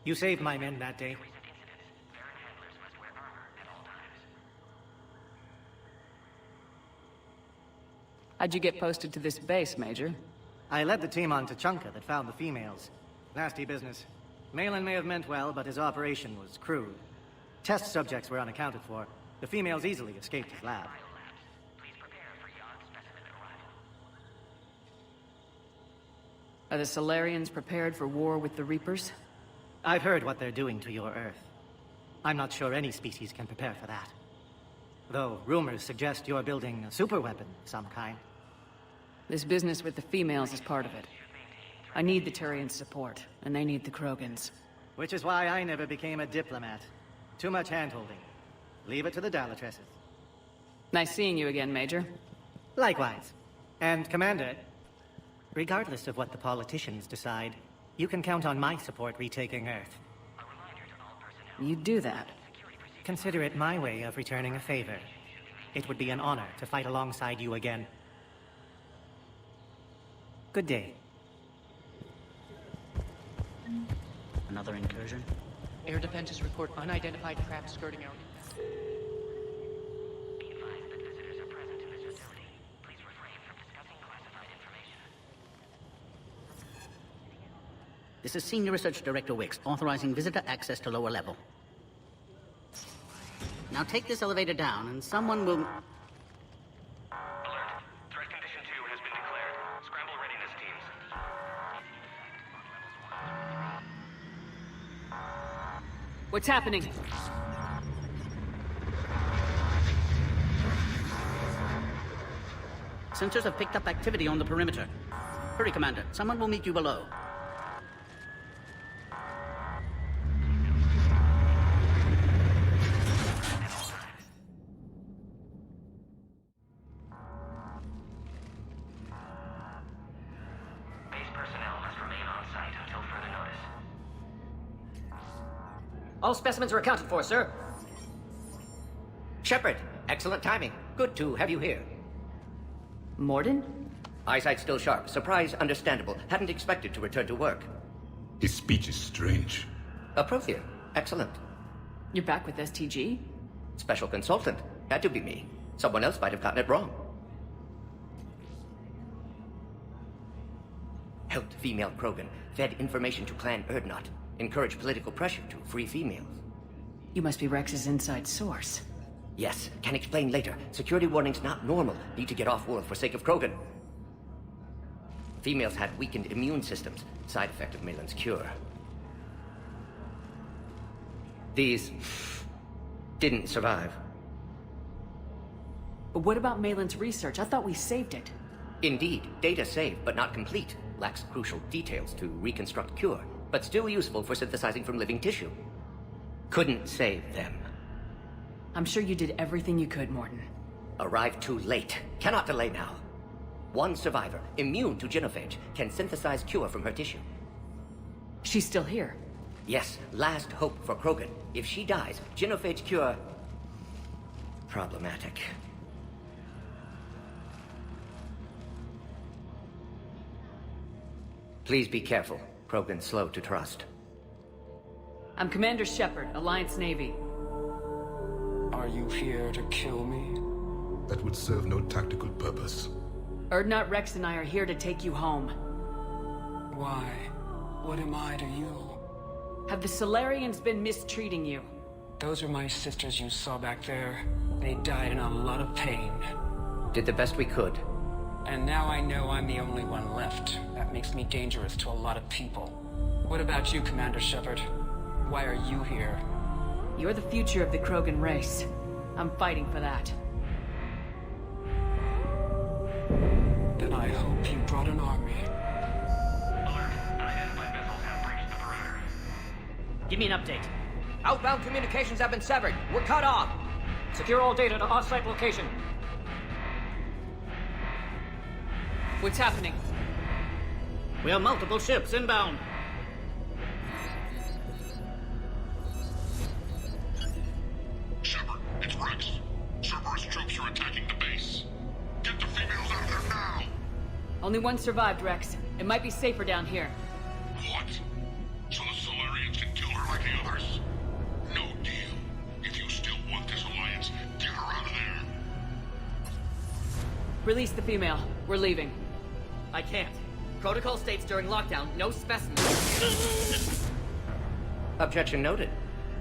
You saved my men that day. How'd you get posted to this base, Major? I led the team on Tuchanka that found the females. Nasty business. Malin may have meant well, but his operation was crude. Test subjects were unaccounted for. The females easily escaped his lab. Are the Solarians prepared for war with the Reapers? I've heard what they're doing to your Earth. I'm not sure any species can prepare for that. Though rumors suggest you're building a superweapon of some kind. This business with the females is part of it. I need the Turians' support, and they need the Krogans. Which is why I never became a diplomat. Too much hand-holding. Leave it to the Dalatresses. Nice seeing you again, Major. Likewise. And, Commander, regardless of what the politicians decide, you can count on my support retaking Earth. You do that. Consider it my way of returning a favor. It would be an honor to fight alongside you again. Good day. Another incursion? Air defenses report unidentified craft skirting our... This is Senior Research Director Wicks, authorizing visitor access to lower level. Now take this elevator down, and someone will... Alert. Threat condition 2 has been declared. Scramble readiness teams. What's happening? Sensors have picked up activity on the perimeter. Hurry, Commander. Someone will meet you below. Base personnel must remain on site until further notice. All specimens are accounted for, sir. Shepard, excellent timing. Good to have you here. Mordin? Eyesight still sharp. Surprise understandable. Hadn't expected to return to work. His speech is strange. A Prothean. Excellent. You're back with STG? Special consultant. Had to be me. Someone else might have gotten it wrong. Helped female Krogan. Fed information to Clan Urdnot. Encouraged political pressure to free females. You must be Rex's inside source. Yes, can explain later. Security warnings not normal. Need to get off-world for sake of Krogan. Females had weakened immune systems. Side effect of Malin's cure. These... didn't survive. But what about Malin's research? I thought we saved it. Indeed, data saved, but not complete. Lacks crucial details to reconstruct cure, but still useful for synthesizing from living tissue. Couldn't save them. I'm sure you did everything you could, Mordin. Arrived too late. Cannot delay now. One survivor, immune to genophage, can synthesize cure from her tissue. She's still here? Yes, last hope for Krogan. If she dies, genophage cure... problematic. Please be careful. Krogan's slow to trust. I'm Commander Shepard, Alliance Navy. Are you here to kill me? That would serve no tactical purpose. Urdnot, Rex, and I are here to take you home. Why? What am I to you? Have the Solarians been mistreating you? Those are my sisters you saw back there. They died in a lot of pain. Did the best we could. And now I know I'm the only one left. That makes me dangerous to a lot of people. What about you, Commander Shepard? Why are you here? You're the future of the Krogan race. I'm fighting for that. Then I hope you brought an army. Alert. Unidentified missiles have breached the perimeter. Give me an update. Outbound communications have been severed. We're cut off. Secure all data to off-site location. What's happening? We have multiple ships inbound. Shepard, it's Rex. Cerberus troops are attacking the base. Get the females out of there now! Only one survived, Rex. It might be safer down here. What? So the Solarians can kill her like the others? No deal. If you still want this alliance, get her out of there. Release the female. We're leaving. I can't. Protocol states during lockdown, no specimens. Objection noted.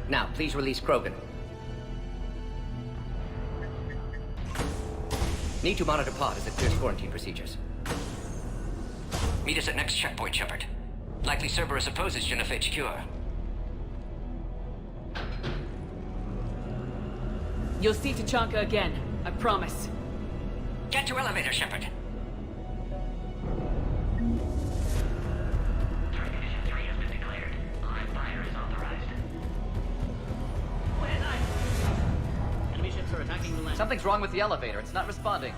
Now, please release Krogan. Need to monitor pod as it clears quarantine procedures. Meet us at next checkpoint, Shepard. Likely Cerberus opposes genophage cure. You'll see Tachanka again. I promise. Get to elevator, Shepard. Condition 3 has been declared. Live fire is authorized. Enemy ships are attacking the land. Something's wrong with the elevator. It's not responding.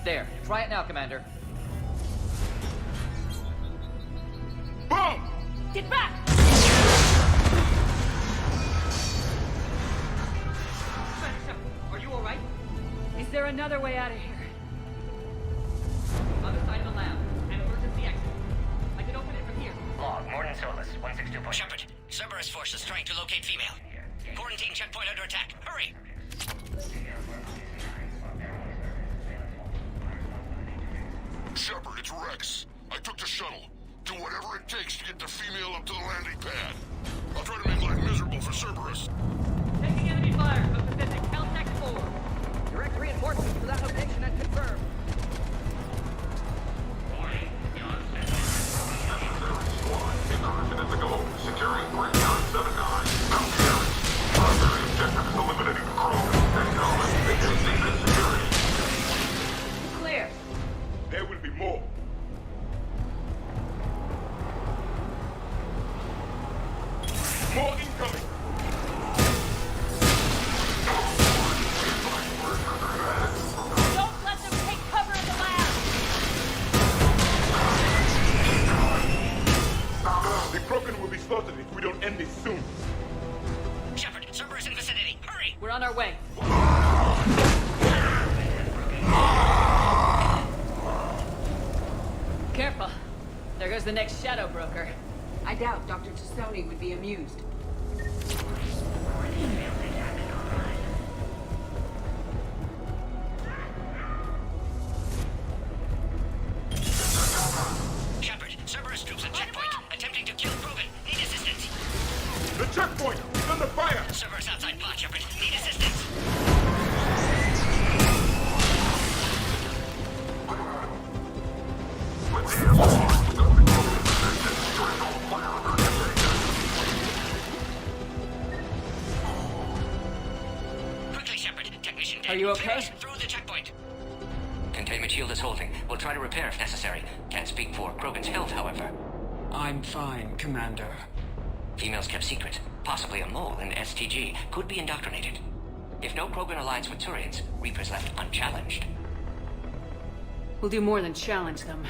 There. Try it now, Commander. Boom! Get back! Are you alright? Is there another way out of here? Other side of the lab. An emergency exit. I can open it from here. Log, Morden Solus, 162. Shepard, Cerberus forces trying to locate female. Quarantine checkpoint under attack. Hurry! Shepard, it's Rex. I took the shuttle. Do whatever it takes to get the female up to the landing pad. I'll try to make life miserable for Cerberus. Taking enemy fire from Pacific Caltech 4. Direct reinforcements to that location and confirmed. Incursion is a go. Securing Breakdown 7-9. Primary objective is eliminating the crew. Acknowledge the security. Clear. There will be more. More incoming! Don't let them take cover in the lab. The Krogan will be slaughtered if we don't end this soon. Shepard, Cerberus in vicinity. Hurry! We're on our way. Careful. There goes the next shadow broker. I doubt Dr. Tassoni would be amused. Shepard, Cerberus troops at checkpoint. Attempting to kill Krogan. Need assistance. The checkpoint is under fire! Cerberus outside plot, Shepard. Need assistance. Quickly, Shepard. Technician dead. Are you okay? Through the checkpoint. Containment shield is holding. We'll try to repair if necessary. Can't speak for Krogan's health, however. I'm fine, Commander. Females kept secret. Possibly a mole in STG. Could be indoctrinated. If no Krogan aligns with Turians, Reaper's left unchallenged. We'll do more than challenge them.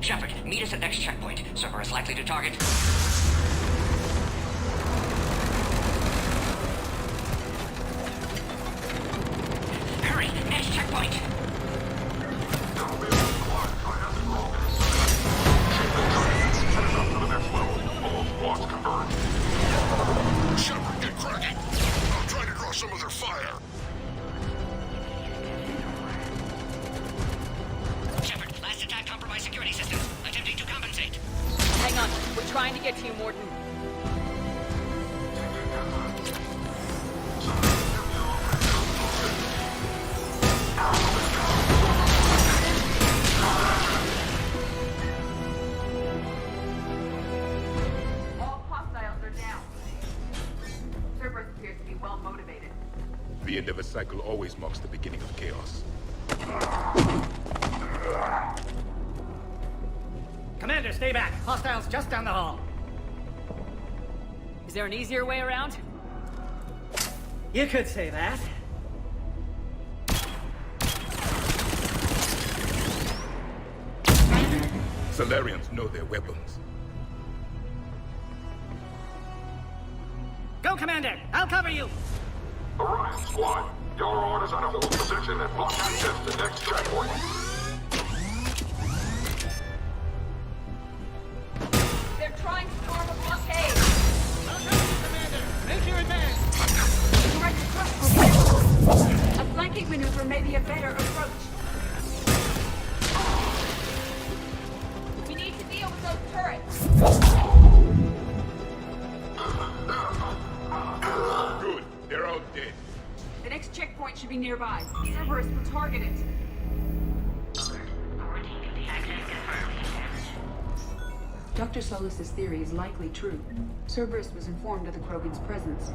Shepard, meet us at next checkpoint. Cerberus likely to target. Hurry! Next checkpoint! Shepard, get cracking! I'm trying to draw some of their fire. Shepard, last attack compromised security systems. Attempting to compensate. Hang on. We're trying to get to you, Morton. All hostiles are down. Cerberus appears to be well motivated. The end of a cycle always marks the beginning of chaos. Commander, stay back. Hostiles just down the hall. Is there an easier way around? You could say that. Salarians know their weapons. Go, Commander! I'll cover you! Orion Squad, your orders are to hold position and block access to next checkpoint. They're trying to form a blockade. Make your advance! Direct thrust. A flanking maneuver may be a better approach. We need to deal with those turrets. Good. They're all dead. The next checkpoint should be nearby. Cerberus will target it. Dr. Solus's theory is likely true. Cerberus was informed of the Krogan's presence.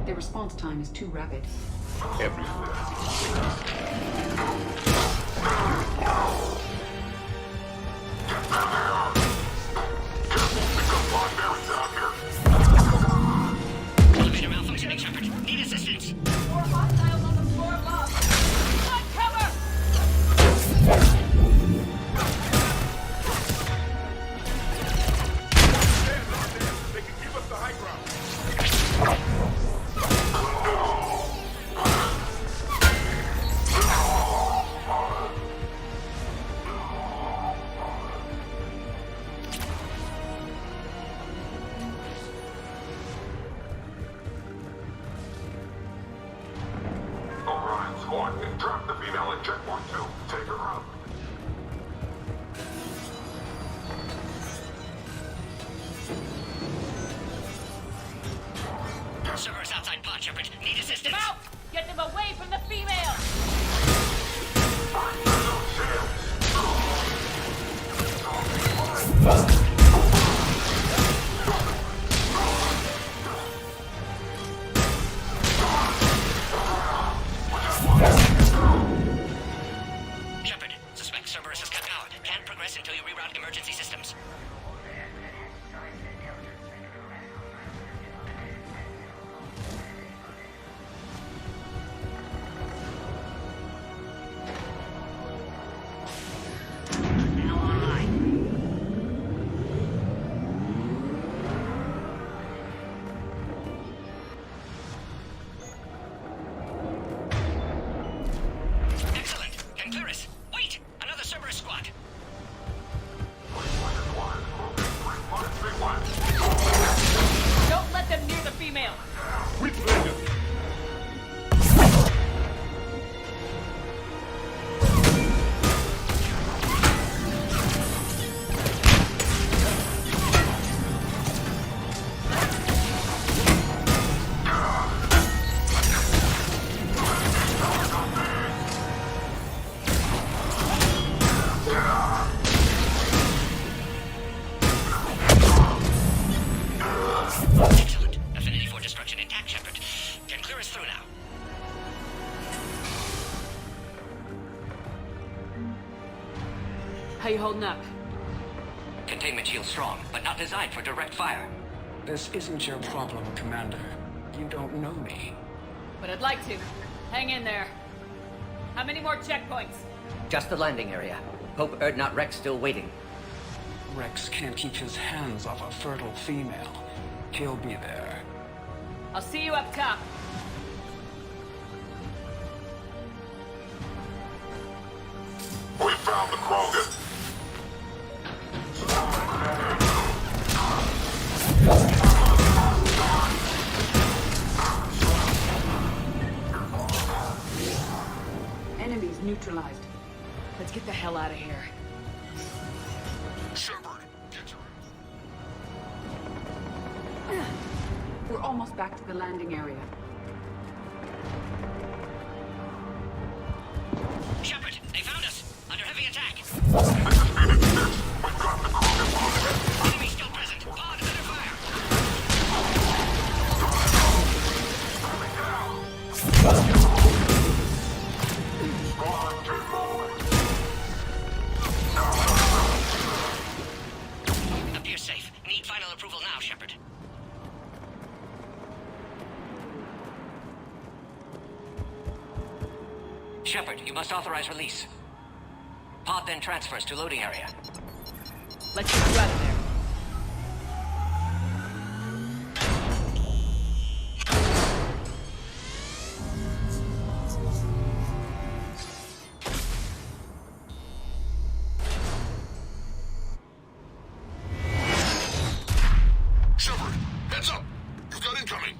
Their response time is too rapid. Everywhere. Elevator malfunctioning, Shepard. Need assistance. More hostiles on the floor above. On cover! They can give us the high ground. Orion Squad, trap the female at checkpoint 2. Take her out. Cerberus outside pod, Shepard. Need assistance. Them out! Get them away from the female! Shepard, suspect Cerberus has cut power. Can't progress until you reroute emergency systems. Don't let them near the female! We played them. Excellent. Affinity for destruction intact, Shepard. Can clear us through now. How you holding up? Containment shield strong, but not designed for direct fire. This isn't your problem, Commander. You don't know me. But I'd like to. Hang in there. How many more checkpoints? Just the landing area. Hope Erdnot Rex still waiting. Rex can't keep his hands off a fertile female. He'll be there. I'll see you up top. We found the Krogan. Enemies neutralized. Let's get the hell out of here. Shepard, get your... We're almost back to the landing area. Shepard, they found us! Under heavy attack! This is Phoenix 6. We've got the Krogan on ahead. Enemy still present! Pod under fire! Squad, keep moving. Appears safe. Need final approval now, Shepard. Shepard, you must authorize release. Pod then transfers to loading area. Let's get you out of there. Shepard, heads up. You've got incoming.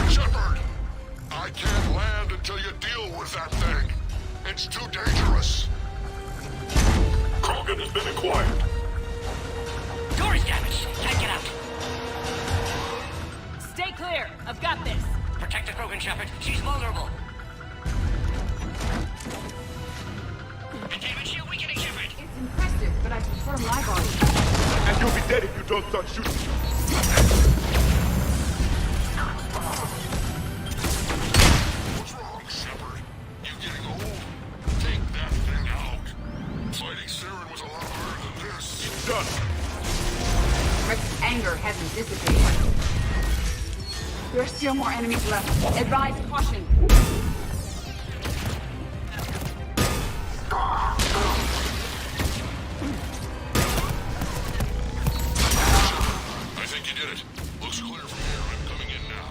Shepard, I can't land until you deal with that thing. It's too dangerous. Krogan has been acquired. Door is damaged. Can't get out. Stay clear. I've got this. Protect the Krogan, Shepard. She's vulnerable. Containment shield weakening, Shepard. It's impressive, but I prefer my body. And you'll be dead if you don't start shooting. What's wrong, Shepard? You getting old? Take that thing out. Fighting Saren was a lot harder than this. It's done. Rex's anger hasn't dissipated. There are still more enemies left. Advise caution. I think you did it. Looks clear from here. I'm coming in now.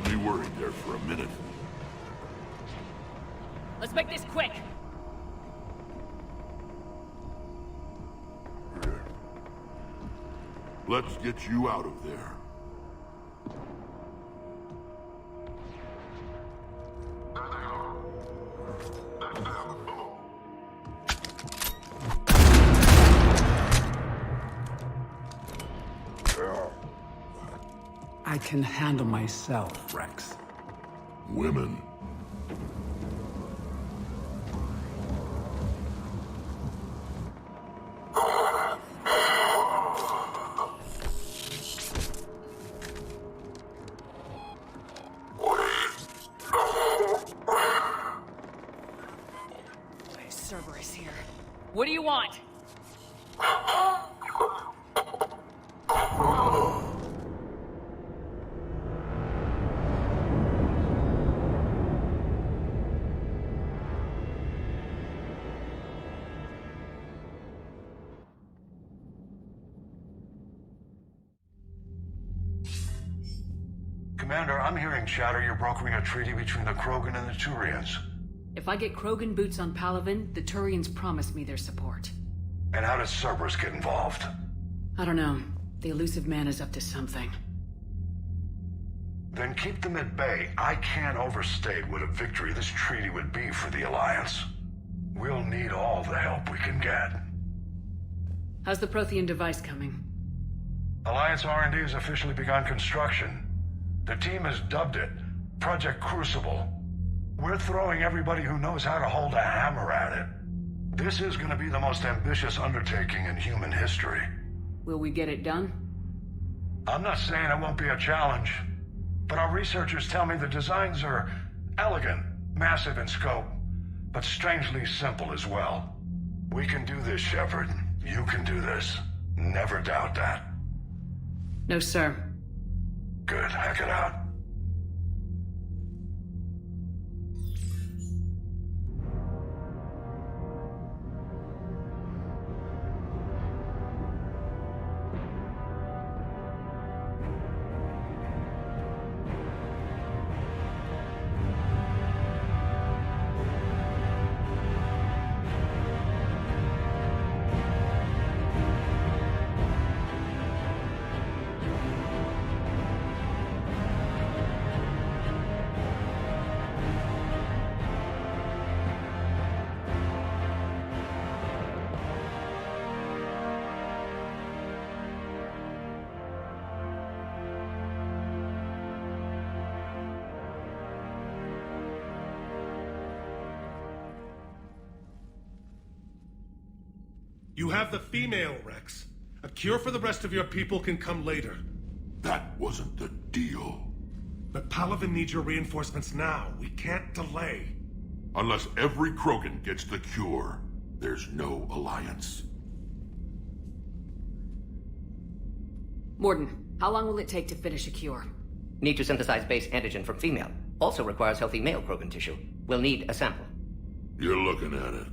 had me worried there for a minute. Let's make this quick. Let's get you out of there. I can handle myself, Rex. Women. Cerberus here. What do you want? Commander, I'm hearing chatter you're brokering a treaty between the Krogan and the Turians. If I get Krogan boots on Palaven, the Turians promise me their support. And how does Cerberus get involved? I don't know. The elusive man is up to something. Then keep them at bay. I can't overstate what a victory this treaty would be for the Alliance. We'll need all the help we can get. How's the Prothean device coming? Alliance R&D has officially begun construction. The team has dubbed it Project Crucible. We're throwing everybody who knows how to hold a hammer at it. This is going to be the most ambitious undertaking in human history. Will we get it done? I'm not saying it won't be a challenge, but our researchers tell me the designs are elegant, massive in scope, but strangely simple as well. We can do this, Shepard. You can do this. Never doubt that. No, sir. Good. Hack it out. You have the female, Rex. A cure for the rest of your people can come later. That wasn't the deal. But Palaven needs your reinforcements now. We can't delay. Unless every Krogan gets the cure, there's no alliance. Mordin, how long will it take to finish a cure? Need to synthesize base antigen from female. Also requires healthy male Krogan tissue. We'll need a sample. You're looking at it.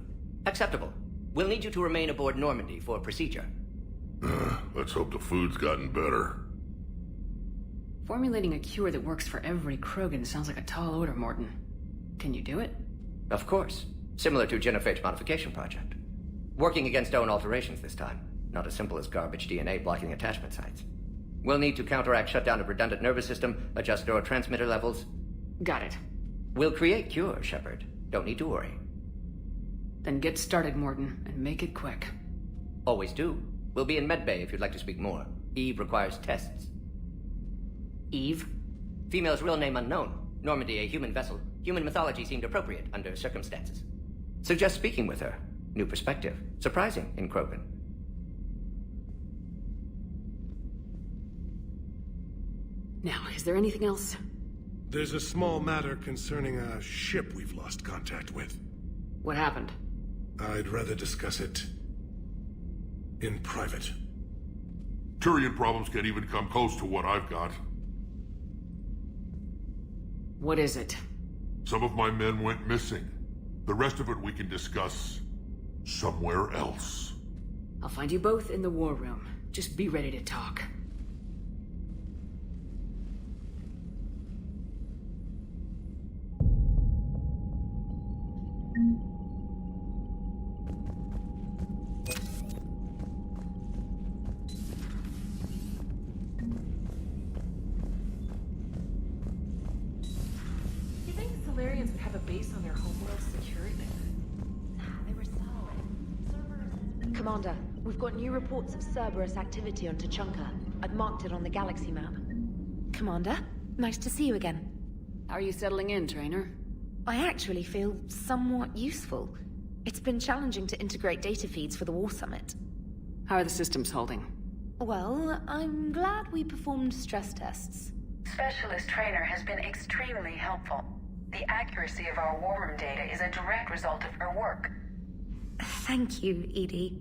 Acceptable. We'll need you to remain aboard Normandy for procedure. Let's hope the food's gotten better. Formulating a cure that works for every Krogan sounds like a tall order, Mordin. Can you do it? Of course. Similar to Genophage modification project. Working against own alterations this time. Not as simple as garbage DNA blocking attachment sites. We'll need to counteract shutdown of redundant nervous system, adjust neurotransmitter levels. Got it. We'll create cure, Shepard. Don't need to worry. Then get started, Mordin, and make it quick. Always do. We'll be in medbay if you'd like to speak more. Eve requires tests. Eve? Female's real name unknown. Normandy, a human vessel. Human mythology seemed appropriate under circumstances. Suggest speaking with her. New perspective. Surprising in Krogan. Now, is there anything else? There's a small matter concerning a ship we've lost contact with. What happened? I'd rather discuss it in private. Turian problems can't even come close to what I've got. What is it? Some of my men went missing. The rest of it we can discuss somewhere else. I'll find you both in the war room. Just be ready to talk. base on their homeworld security? They were solid. Commander, we've got new reports of Cerberus activity on Tuchanka. I've marked it on the galaxy map. Commander, nice to see you again. How are you settling in, Trainer? I actually feel somewhat useful. It's been challenging to integrate data feeds for the War Summit. How are the systems holding? Well, I'm glad we performed stress tests. Specialist Trainer has been extremely helpful. The accuracy of our war room data is a direct result of her work. Thank you, Edie.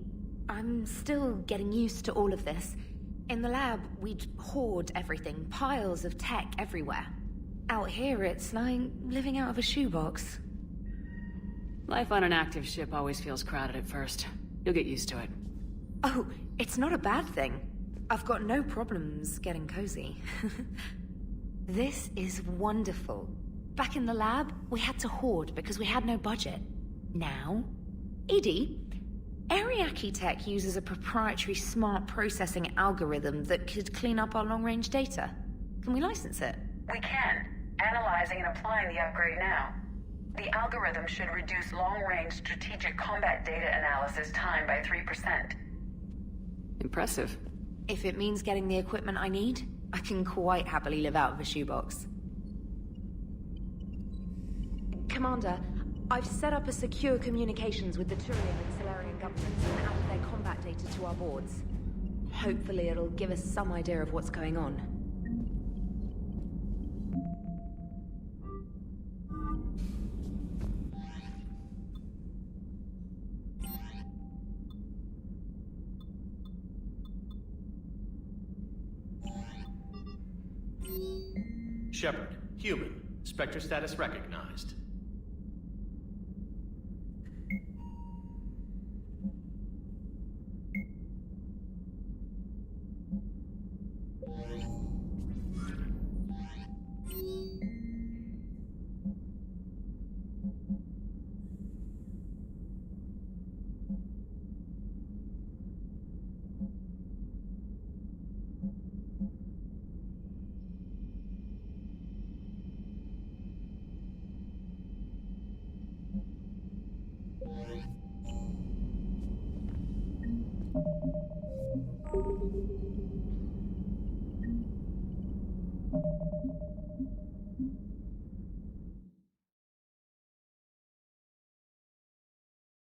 I'm still getting used to all of this. In the lab, we'd hoard everything, piles of tech everywhere. Out here, it's like living out of a shoebox. Life on an active ship always feels crowded at first. You'll get used to it. Oh, it's not a bad thing. I've got no problems getting cozy. This is wonderful. Back in the lab, we had to hoard because we had no budget. Now, Edie, Ariake Tech uses a proprietary smart processing algorithm that could clean up our long-range data. Can we license it? We can. Analyzing and applying the upgrade now. The algorithm should reduce long-range strategic combat data analysis time by 3%. Impressive. If it means getting the equipment I need, I can quite happily live out of a shoebox. Commander, I've set up a secure communications with the Turian and Solarian governments and added their combat data to our boards. Hopefully it'll give us some idea of what's going on. Shepard, human. Spectre status recognized.